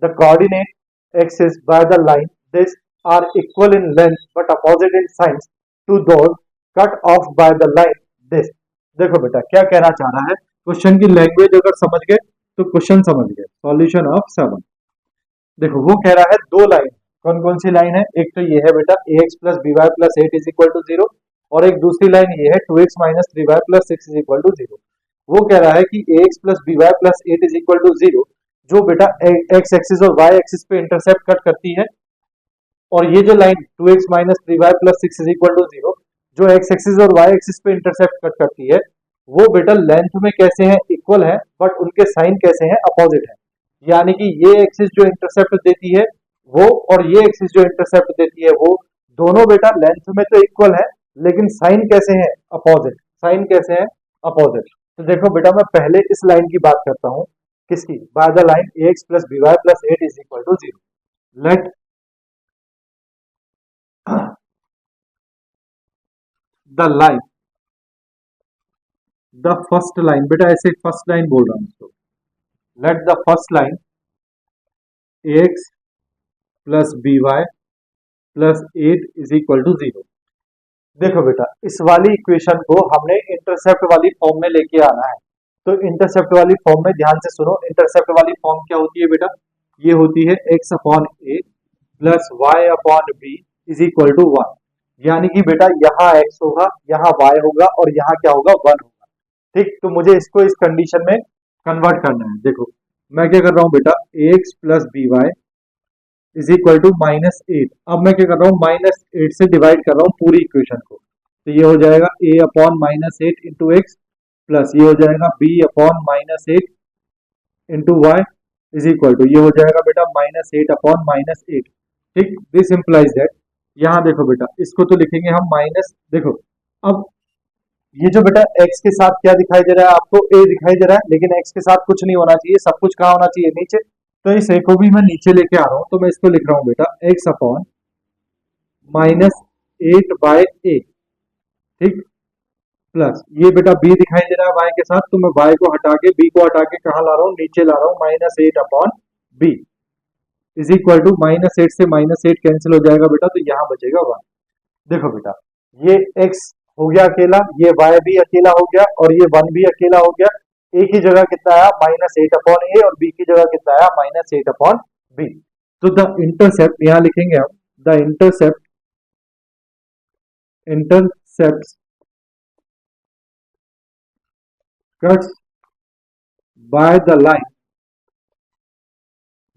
the coordinate axis by the line this are equal in length but opposite in signs to those cut off by the line this. देखो बेटा क्या कहना चाह रहा है, question की language अगर समझ गए तो क्वेश्चन समझ गए। सॉल्यूशन ऑफ 7, देखो वो कह रहा है दो लाइन, कौन कौन सी लाइन है, एक तो ये है बेटा ax plus b y plus 8 is equal to 0, और एक दूसरी लाइन ये है 2x minus 3y plus 6 is equal to 0। वो कह रहा है कि ax plus b y plus 8 is equal to 0 जो बेटा x एक्सिस और y एक्सिस पे इंटरसेप्ट कट करती है, और ये जो line 2x minus 3y plus 6 is equal to 0 जो x एक्सिस और y एक्सिस पे इंटरसेप्ट कट करती है, वो बेटा लेंथ में कैसे है, इक्वल है, बट उनके साइन कैसे हैं, अपोजिट है। यानी कि ये एक्सिस जो इंटरसेप्ट देती है वो, और ये एक्सिस जो इंटरसेप्ट देती है वो, दोनों बेटा लेंथ में तो इक्वल है, लेकिन साइन कैसे हैं, अपोजिट। साइन कैसे हैं, अपोजिट। तो देखो बेटा मैं पहले इस लाइन की बात करता हूं, किसकी, by the line ax plus b y plus 8 is equal to 0। Let the line, the first line, बेटा ऐसे फर्स्ट लाइन बोल रहा हूं इसको, let the first line ax plus b y plus 8 is equal to 0। देखो बेटा इस वाली इक्वेशन को हमने इंटरसेप्ट वाली फॉर्म में लेके आना है। तो इंटरसेप्ट वाली फॉर्म में ध्यान से सुनो, इंटरसेप्ट वाली फॉर्म क्या होती है बेटा, ये होती है x upon a plus y upon b is equal to 1। यानी कि बेटा यहाँ x होगा, यहाँ y होगा, और यहाँ क्या होगा, 1 होगा। ठीक, तो मुझे इसको इस कंडीशन में कन्वर्ट करना है। देखो मैं क्या कर रहा हूँ बेटा, ax plus b y is equal to -8। अब मैं क्या कर रहा हूँ, -8 से डिवाइड कर रहा हूँ पूरी इक्वेशन को, तो ये हो जाएगा a upon -8 into x plus ये हो जाएगा b upon -8 into y is equal to ये हो जाएगा बेटा -8 अपॉन -8। ठीक, दिस इंप्लाइज दैट, यहाँ देखो बेटा इसको तो लिखेंगे हम माइनस, देखो अब ये जो बेटा x के साथ क्या दिखाई दे रहा है आपको, a दिखाई दे रहा है, लेकिन x के साथ कुछ नहीं होना चाहिए, सब कुछ कहाँ होना चाहिए, नीचे। तो इस a को भी मैं नीचे लेके आ रहा हूं, तो मैं इसको लिख रहा हूं बेटा x अपॉन -8 बाय a। ठीक, प्लस ये बेटा b दिखाई दे रहा है y के साथ, तो मैं y को हटा के b को हटा के कहाँ ला रहा हूँ, नीचे ला रहा हूँ, -8 upon b is equal to -8 से -8 कैंसिल हो जाएगा बेटा, तो यहाँ बचेगा 1। देखो बेटा ये x हो गया अकेला, ये y भी अकेला हो गया और ये 1 भी अकेला हो गया। a की जगह कितना आया -8/a और b की जगह कितना आया -8/b। तो द इंटरसेप्ट यहां लिखेंगे हम, the intercept cuts by the line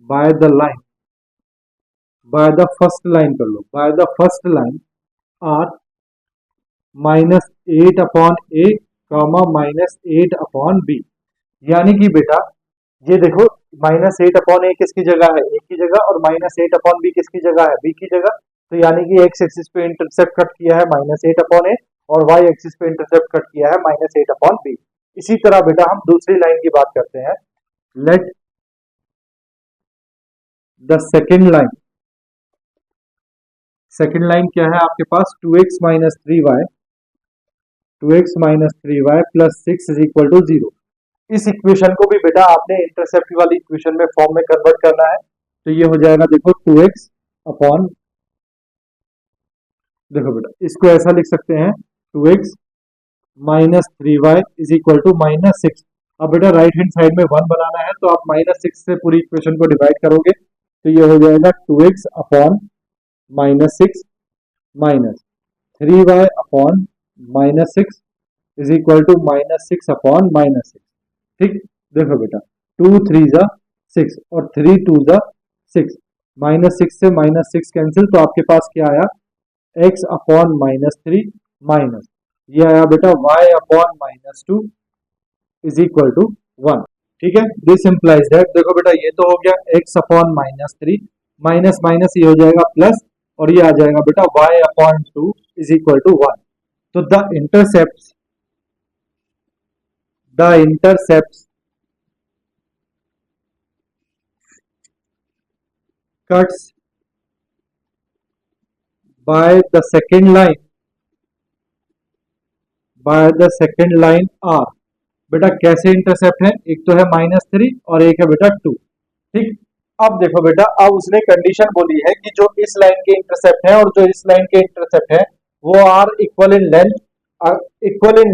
by the line by the first line कर लो, by the first line are -8/a -8/b। यानी कि बेटा ये देखो, -8/a किसकी जगह है, a की जगह, और -8/b किसकी जगह है, b की जगह। तो यानी कि x एक्सिस पे इंटरसेप्ट कट किया है -8/a और y एक्सिस पे इंटरसेप्ट कट किया है -8/b। इसी तरह बेटा हम दूसरी लाइन की बात करते हैं। लेट द सेकेंड लाइन क्या है आपके पास, 2x - 3y plus 6 is equal to 0। इस इक्वेशन को भी बेटा आपने इंटरसेप्ट वाली इक्वेशन में फॉर्म में कन्वर्ट करना है। तो ये हो जाएगा देखो 2x अपॉन, देखो बेटा इसको ऐसा लिख सकते हैं 2x - 3y is equal to -6। अब बेटा राइट हैंड साइड में 1 बनाना है तो आप -6 से पूरी इक्वेशन को डिवाइड करोगे तो ये हो जाएगा 2x upon -6 minus 3y upon -6 is equal to -6 upon -6। ठीक, देखो बेटा 2 3 जा 6 और 3 2 जा 6, -6 से -6 कैंसिल, तो आपके पास क्या आया x अपॉन -3 माइनस ये आया बेटा y upon -2 is equal to 1। ठीक है, दिस इंप्लाइज दैट, देखो बेटा ये तो हो गया x अपॉन -3 माइनस माइनस ये हो जाएगा प्लस और ये आ जाएगा बेटा y upon 2 is equal to 1। तो the intercept cuts by the second line R। बेटा कैसे इंटरसेप्ट है, एक तो है -3 और एक है बेटा 2। ठीक, अब देखो बेटा, अब उसने कंडीशन बोली है कि जो इस लाइन के इंटरसेप्ट है और जो इस लाइन के इंटरसेप्ट है वो are equal in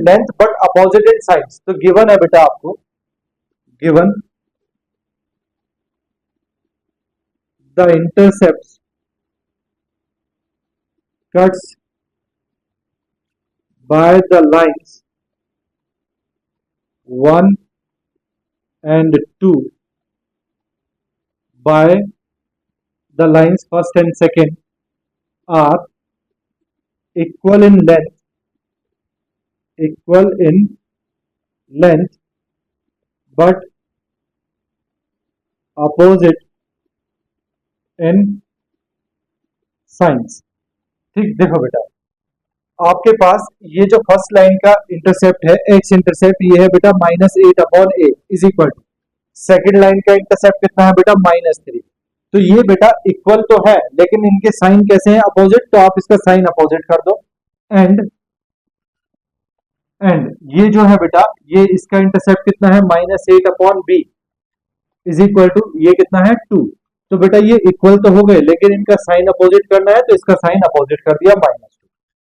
length but opposite in sides. तो गिवन है बेटा आपको, given the intercept cuts by the lines 1 and 2 by the lines first and second are equal in length but opposite in signs। ठीक, देखो बेटा आपके पास ये जो फर्स्ट लाइन का इंटरसेप्ट है, एक्स इंटरसेप्ट, ये है बेटा -8/a is equal to, second line का इंटरसेप्ट कितना है बेटा -3। तो ये बेटा इक्वल तो है लेकिन इनके साइन कैसे हैं, अपोजिट, तो आप इसका साइन अपोजिट कर दो। एंड ये जो है बेटा, ये इसका इंटरसेप्ट कितना है -8/b इज इक्वल टू, ये कितना है 2। तो बेटा ये इक्वल तो हो गए लेकिन इनका साइन अपोजिट करना है तो इसका साइन अपोजिट कर दिया -2।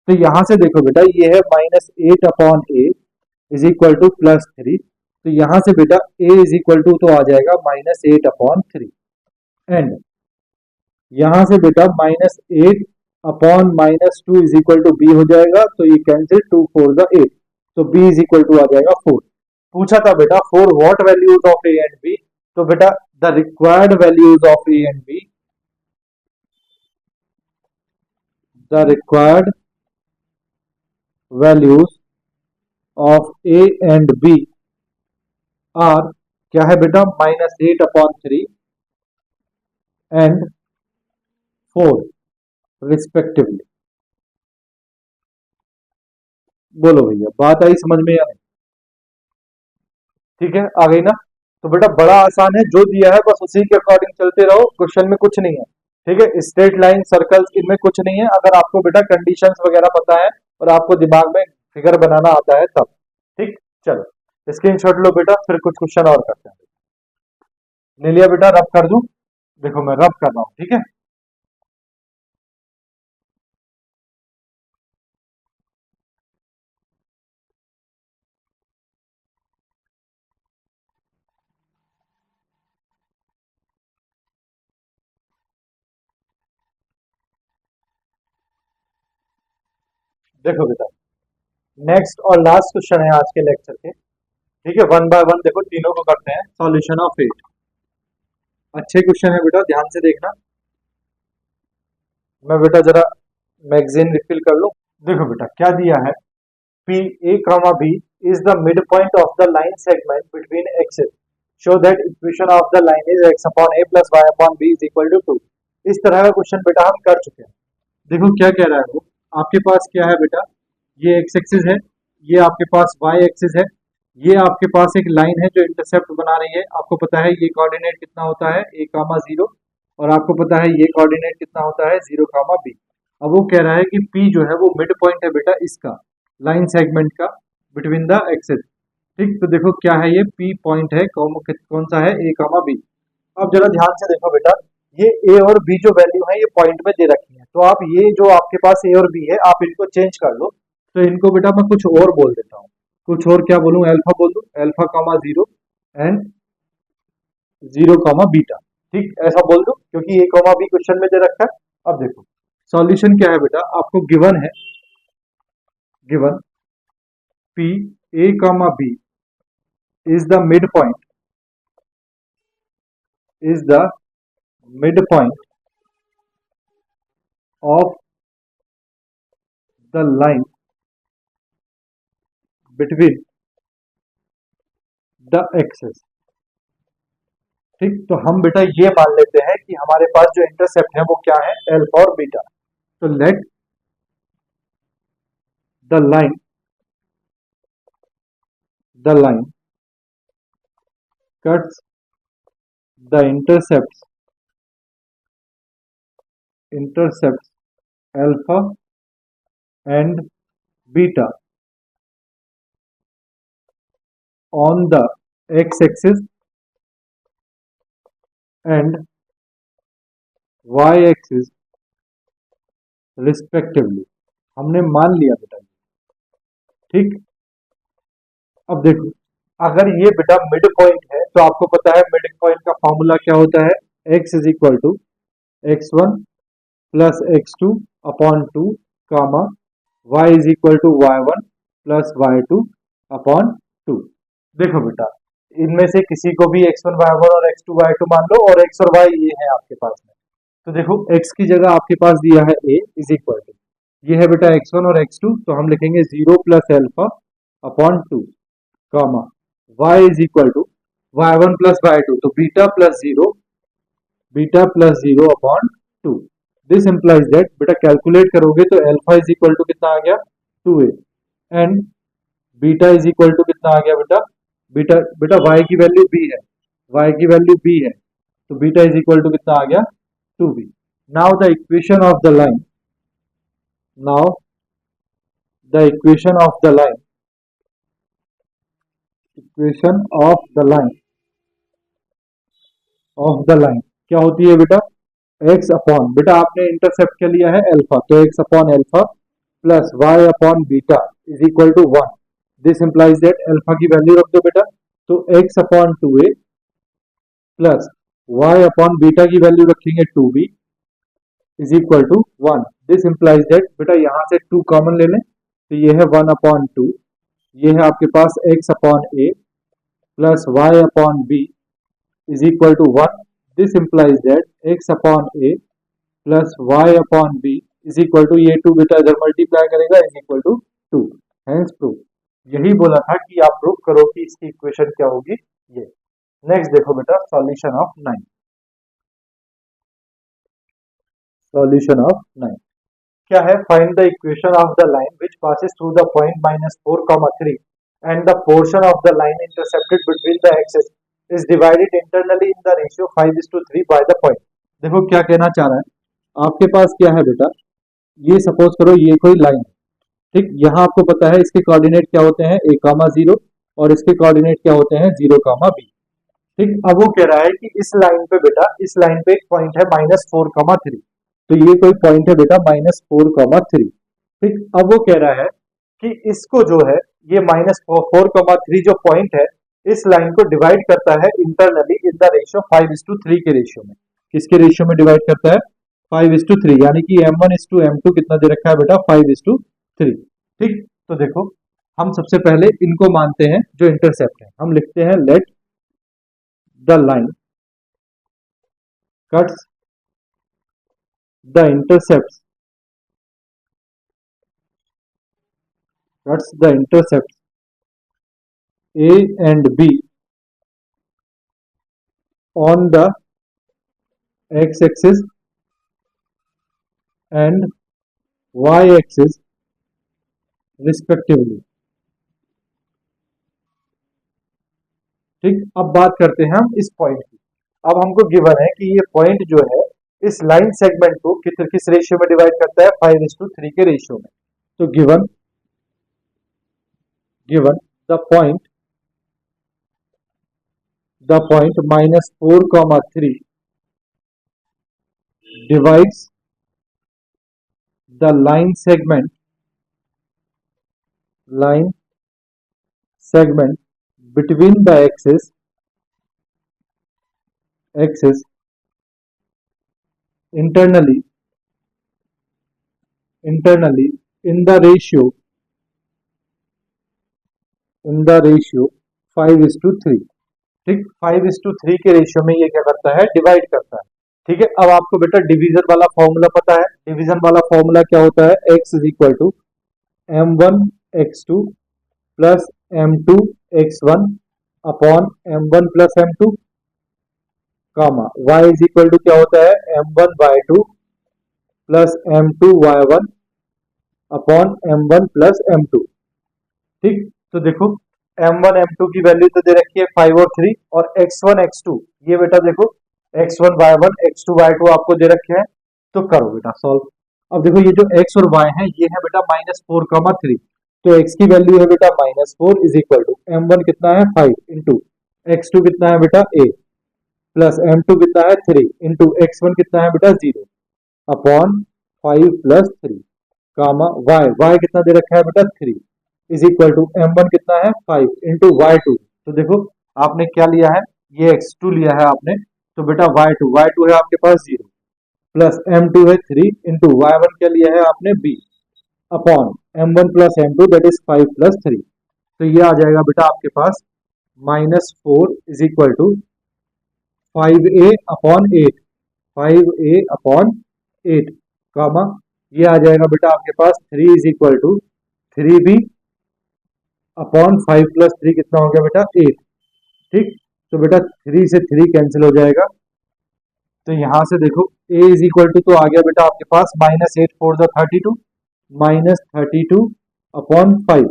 तो यहां से देखो बेटा ये है -8/a इज इक्वल टू +3। तो यहां से बेटा a इज इक्वल टू तो आ जाएगा -8/3। एंड यहां से बेटा -8/-2 इज इक्वल टू b हो जाएगा, तो ये कैंसिल, 2 4 द 8, तो b इज इक्वल टू आ जाएगा 4। पूछा था बेटा for what values of a and b, तो बेटा the required values of a and b, the required values of a and b are क्या है बेटा -8/3 एंड 4 रिस्पेक्टिवली। बोलो भैया बात आई समझ में या नहीं? ठीक है, आ गई ना? तो बेटा बड़ा आसान है, जो दिया है बस उसी के अकॉर्डिंग चलते रहो, क्वेश्चन में कुछ नहीं है। ठीक है, स्ट्रेट लाइन सर्कल्स इनमें कुछ नहीं है, अगर आपको बेटा कंडीशंस वगैरह पता है और आपको दिमाग में फिगर बनाना आता है तब। ठीक, चलो स्क्रीनशॉट लो बेटा, फिर कुछ क्वेश्चन और करते हैं। ले लिया बेटा, रब कर दूं? देखो मैं रब कर रहा हूं, ठीक है। देखो बेटा, नेक्स्ट और लास्ट क्वेश्चन है आज के लेक्चर के। ठीक है, वन बाय वन देखो तीनों को करते हैं। सॉल्यूशन ऑफ 8 अच्छे क्वेश्चन है बेटा, ध्यान से देखना। मैं बेटा जरा मैगजीन रिफिल कर लूं। देखो बेटा क्या दिया है, P A comma B is the midpoint of the line segment between axes. Show that equation of the line is x upon a plus y upon b is equal to 2. इस तरह का क्वेश्चन बेटा हम कर चुके हैं। देखो क्या कह रहा है वो, आपके पास क्या है बेटा, ये x एक्सिस है, ये आपके पास y एक्सिस है, ये आपके पास एक लाइन है जो इंटरसेप्ट बना रही है। आपको पता है ये कोऑर्डिनेट कितना होता है a कामा 0, और आपको पता है ये कोऑर्डिनेट कितना होता है 0 कामा b। अब वो कह रहा है कि P जो है वो मिड पॉइंट है बेटा इसका, लाइन सेगमेंट का, बिटवीन द एक्सेस। ठीक, तो देखो क्या है, ये P पॉइंट है, कौन सा है, A कामा B। अब जरा ध्यान से देखो बेटा, ये A और B जो वैल्यू है ये पॉइंट में दे रखी है, तो आप ये जो आपके पास A और B है आप इनको चेंज कर लो। तो इनको बेटा मैं कुछ और बोल देता हूँ, कुछ और क्या बोलूँ, अल्फा बोल दूँ, alpha comma 0 and 0 comma beta. ठीक, ऐसा बोल दो क्योंकि A कामा B क्वेश्चन में दे रखा है। अब देखो सॉल्यूशन क्या है बेटा, आपको गिवन है, given P A comma B is the midpoint of the line between the axes। ठीक, तो हम बेटा ये मान लेते हैं कि हमारे पास जो इंटरसेप्ट है वो क्या है, अल्फा और बीटा। तो late the line cuts the intercepts alpha and beta on the x-axis and y-axis respectively। हमने मान लिया बेटा। ठीक, अब देखो अगर ये बेटा मिड पॉइंट है तो आपको पता है मिड पॉइंट का फॉर्मूला क्या होता है, x is equal to x1 plus x2 upon 2 comma y is equal to y1 plus y2 upon 2। देखो बेटा इनमें से किसी को भी x1 y1 और x2 y2 मान लो, और x और y ये है आपके पास में। तो देखो x की जगह आपके पास दिया है a इज इक्वल टू, ये है बेटा x1 और x2, तो हम लिखेंगे 0 plus alpha upon 2 comma y is equal to y1 plus y2, तो beta plus 0 upon 2। This implies that, बेटा कैलकुलेट करोगे तो अल्फा इज इक्वल टू कितना आ गया 2a and beta is equal to कितना आ गया बेटा, बेटा y की वैल्यू b है, y की वैल्यू b है, तो बीटा इज इक्वल टू कितना आ गया 2b। Now the equation of the line, now the equation of the line, equation of the line क्या होती है बेटा, x अपॉन, बेटा आपने इंटरसेप्ट क्या लिया है अल्फा, तो x upon alpha plus y upon beta is equal to 1। This implies that alpha की वैल्यू रख दो बेटा, तो x upon 2a plus y upon beta की वैल्यू रखेंगे 2b is equal to 1। This implies that, बेटा यहाँ से 2 कॉमन ले लें, तो ये है 1 अपॉन 2, ये है आपके पास x upon a plus y upon b is equal to 1। This implies that x upon a plus y upon b is equal to, ये 2 बेटा इधर मल्टीप्लाई करेगा is equal to 2। Hence proof, यही बोला था कि आप प्रूफ करो कि इसकी इक्वेशन क्या होगी ये। नेक्स्ट देखो बेटा सॉल्यूशन ऑफ 9, सॉल्यूशन ऑफ 9 क्या है, find the equation of the line which passes through the point -4, 3 and the portion of the line intercepted between the axes is divided internally in the ratio 5:3 by the point। देखो क्या कहना चाह रहा है, आपके पास क्या है बेटा, ये सपोज करो ये कोई लाइन है। ठीक, यहाँ आपको पता है इसके कोऑर्डिनेट क्या होते हैं a कामा 0 और इसके कोऑर्डिनेट क्या होते हैं 0 कामा b। ठीक, अब वो कह रहा है कि इस लाइन पे बेटा, इस लाइन पे एक पॉइंट है -4, 3, तो ये कोई पॉइंट है बेटा -4, 3। ठीक, अब वो कह रहा है कि इसको जो है ये -4, 3 जो पॉइंट है इस लाइन को डिवाइड करता है इंटरनली इन द रेशियो 5:3 के रेशियो में। किसके रेशियो में डिवाइड करता है, 5:3, यानी कि m1:m2 कितना दे रखा है बेटा 5:3। ठीक, तो देखो हम सबसे पहले इनको मानते हैं जो इंटरसेप्ट है। हम लिखते हैं late the line cuts the intercept A and B on the x-axis and y-axis respectively। ठीक, अब बात करते हैं हम इस पॉइंट की। अब हमको गिवन है कि ये पॉइंट जो है इस लाइन सेगमेंट को किस रेशियो में डिवाइड करता है, 5:3 के रेशियो में। तो given the point -4, 3 divides the line segment between the axis internally in the ratio 5:3। ठीक, 5:3 के रेशियो में ये क्या करता है, डिवाइड करता है। ठीक है, अब आपको बेटा डिवीजन वाला फॉर्मूला पता है। डिवीजन वाला फॉर्मूला क्या होता है, x is equal to m1 x2 plus m2 x1 upon m1 plus m2, comma y is equal to क्या होता है, m1 y2 plus m2 y1 upon m1 plus m2। ठीक, तो देखो m1 m2 की वैल्यू तो दे रखी है 5 और 3, और x1 x2 ये बेटा देखो x1 y1 x2 y2 आपको दे रखे हैं। तो करो बेटा सॉल्व। अब देखो ये जो x और y है ये है बेटा -4, 3, तो x की वैल्यू है बेटा -4 इज इक्वल टू m1 कितना है 5 इंटू x2 कितना है बेटा a प्लस m2 कितना है 3 इंटू x1 कितना है बेटा 0 अपॉन 5 प्लस 3, कामा y कितना दे रखा है बेटा 3 इज इक्वल टू m1 कितना है 5 इंटू y2। तो देखो आपने क्या लिया है, ये x2 लिया है आपने, तो बेटा y2 है आपके पास 0 प्लस m2 है 3 इंटू y1 क्या लिया है आपने b upon m1 plus m2 that is 5 plus 3। तो ये आ जाएगा बेटा आपके पास -4 is equal to 5a upon 8, 5a upon 8, comma ये आ जाएगा बेटा आपके पास 3 is equal to 3b upon 5 plus 3 कितना हो गया बेटा 8। ठीक, तो बेटा 3 से 3 कैंसिल हो जाएगा, तो यहां से देखो a इज इक्वल टू तो आ गया बेटा आपके पास -8 4 32 -32 अपॉन 5,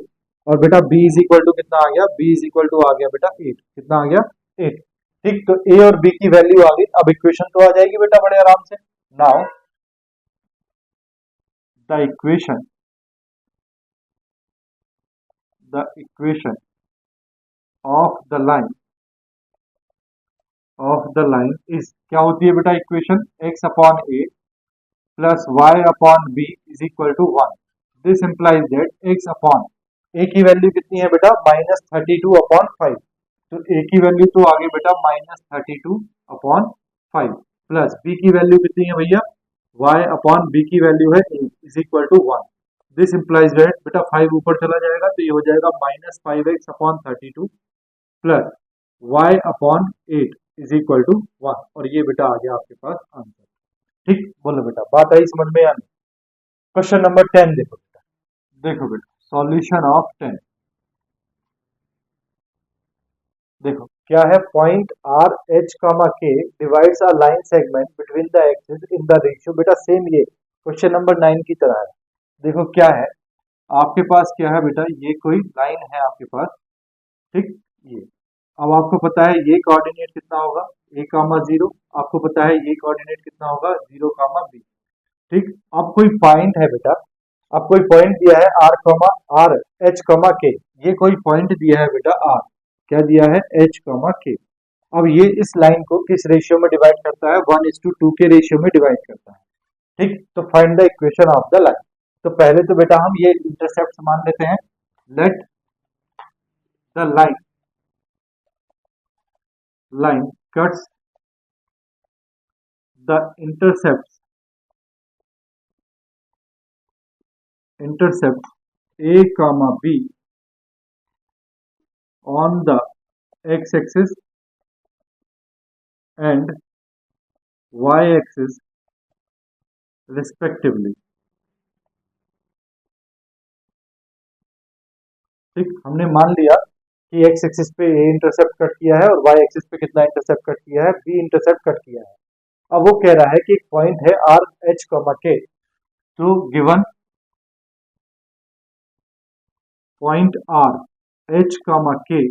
और बेटा b इज इक्वल टू कितना आ गया, b इज इक्वल टू आ गया बेटा 8, कितना आ गया 8। ठीक, तो a और b की वैल्यू आ गई। अब इक्वेशन तो आ जाएगी बेटा बड़े आराम से। Now the equation of the line is क्या होती है बेटा equation, x upon a plus y upon b is equal to 1। This implies that x upon a की वैल्यू कितनी है बेटा -32 अपॉन 5, तो a की वैल्यू तो आ गई बेटा -32 अपॉन 5 प्लस b की वैल्यू कितनी है भैया, y अपॉन b की वैल्यू है a is equal to 1। This implies that बेटा 5 ऊपर चला जाएगा तो ये हो जाएगा -5x upon 32 plus y upon 8 is equal to 1, और ये बेटा आ गया आपके पास आंसर। ठीक, बोलो बेटा बात आई समझ में या नहीं। क्वेश्चन नंबर 10 देखो बेटा, सॉल्यूशन ऑफ 10। देखो क्या है, पॉइंट आर एच कामा के divides a line segment between the axis in the ratio. बेटा सेम ये क्वेश्चन नंबर 9 की तरह है। देखो क्या है, आपके पास क्या है बेटा, ये कोई लाइन है आपके पास। ठीक, ये अब आपको पता है ये कोऑर्डिनेट कितना होगा a,0, आपको पता है ये कोऑर्डिनेट कितना होगा 0,b। ठीक, अब कोई पॉइंट है बेटा, अब कोई पॉइंट दिया है आर एच के, ये कोई पॉइंट दिया है बेटा आर, क्या दिया है एच के। अब ये इस लाइन को किस रेशियो में डिवाइड करता है, 1:2 के रेशियो में डिवाइड करता है। ठीक, तो find the equation of the line. तो पहले तो बेटा हम ये इंटरसेप्ट मान लेते हैं। Late the line cuts the intercept a comma b on the x-axis and y-axis respectively। ठीक, हमने मान लिया कि एक्स एक्सिस पे ए इंटरसेप्ट कट किया है और वाई एक्सिस पे कितना इंटरसेप्ट कट किया है, बी इंटरसेप्ट कट किया है। अब वो कह रहा है कि एक पॉइंट है आर एच कॉमा के, तो given point R H comma के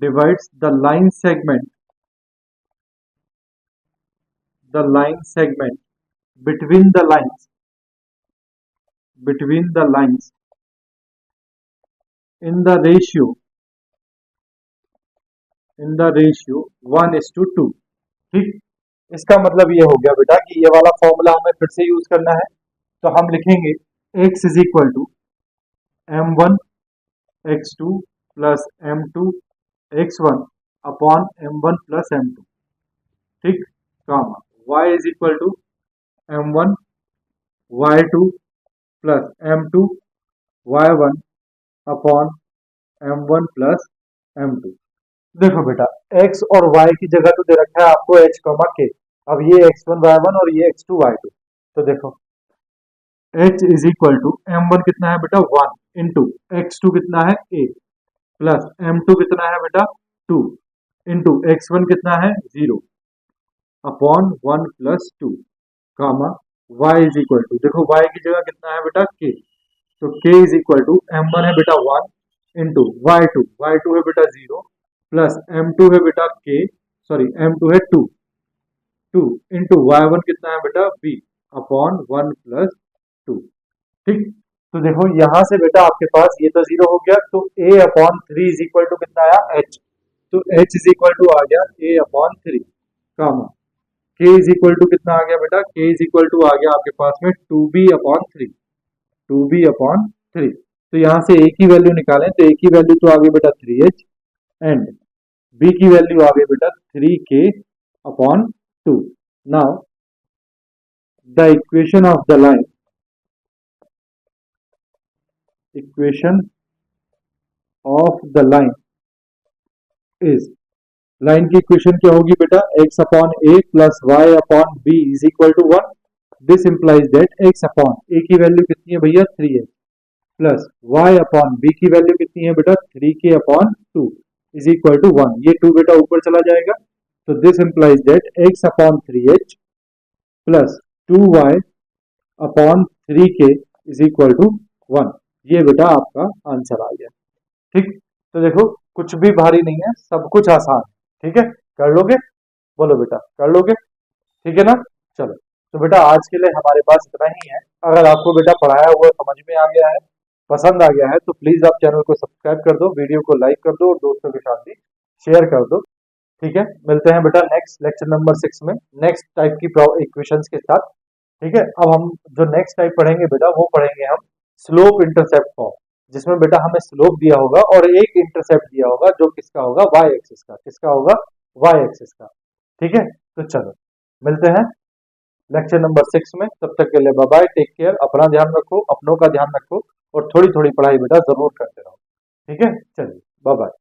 divides the line segment between the lines in the ratio 1:2। ठीक, इसका मतलब ये हो गया बेटा कि ये वाला फॉर्मूला हमें फिर से यूज करना है, तो हम लिखेंगे x is equal to m1 x2 plus m2 x1 upon m1 plus m2। ठीक, comma y is equal to m1 y2 plus m2 y1 upon m1 plus m2। देखो बेटा x और y की जगह तो दे रखा है आपको h कॉमा k। अब ये x1 y1 और ये x2 y2, तो देखो h is equal to m1 कितना है बेटा 1 इंटू x2 कितना है a प्लस m2 कितना है बेटा 2 इंटू x1 कितना है 0 upon 1 plus 2 comma y is equal to, देखो y की जगह कितना है बेटा k, तो k is equal to m1 है बेटा 1 इंटू y2 है बेटा 0 प्लस m2 है बेटा k, सॉरी m2 है 2 इंटू y1 कितना है बेटा b अपॉन 1 प्लस 2। ठीक, तो देखो यहां से बेटा आपके पास ये तो 0 हो गया, तो a upon 3 is equal to कितना आया h, तो h इज इक्वल टू आ गया a upon 3 comma k is equal to कितना आ गया बेटा, k इज इक्वल टू आ गया आपके पास में 2b अपॉन 3, 2b अपॉन 3। तो यहां से a की वैल्यू निकालें तो a की वैल्यू तो आ गई बेटा 3h एंड b की वैल्यू आ गई बेटा 3k upon 2। Now the equation of the line, equation of the line is, लाइन की इक्वेशन क्या होगी बेटा, x upon a plus y upon b is equal to 1। This implies that x upon a की value कितनी है भैया 3h plus y upon b की वैल्यू कितनी है बेटा 3k upon 2 is equal to 1। ये 2 बेटा ऊपर चला जाएगा, तो this implies that x upon 3h plus 2y upon 3k is equal to 1। ये बेटा आपका आंसर आ गया। ठीक, तो देखो कुछ भी भारी नहीं है, सब कुछ आसान है। ठीक है, कर लोगे, बोलो बेटा कर लोगे, ठीक है ना। चलो, तो बेटा आज के लिए हमारे पास इतना ही है। अगर आपको बेटा पढ़ाया हुआ समझ में आ गया है, पसंद आ गया है, तो प्लीज आप चैनल को सब्सक्राइब कर दो, वीडियो को लाइक कर दो और दोस्तों के साथ भी शेयर कर दो। ठीक है, मिलते हैं बेटा नेक्स्ट लेक्चर नंबर 6 में नेक्स्ट टाइप की इक्वेशंस के साथ। ठीक है, अब हम जो नेक्स्ट टाइप पढ़ेंगे बेटा वो पढ़ेंगे हम स्लोप इंटरसेप्ट फॉर्म, जिसमें बेटा हमें स्लोप दिया होगा और एक इंटरसेप्ट दिया होगा जो किसका होगा, वाई एक्सिस का। किसका होगा, वाई एक्सिस का। ठीक है, तो चलो मिलते हैं लेक्चर नंबर 6 में। तब तक के लिए बाय बाय, टेक केयर, अपना ध्यान रखो, अपनों का ध्यान रखो और थोड़ी थोड़ी पढ़ाई बेटा जरूर करते रहो। ठीक है, चलिए बाय बाय।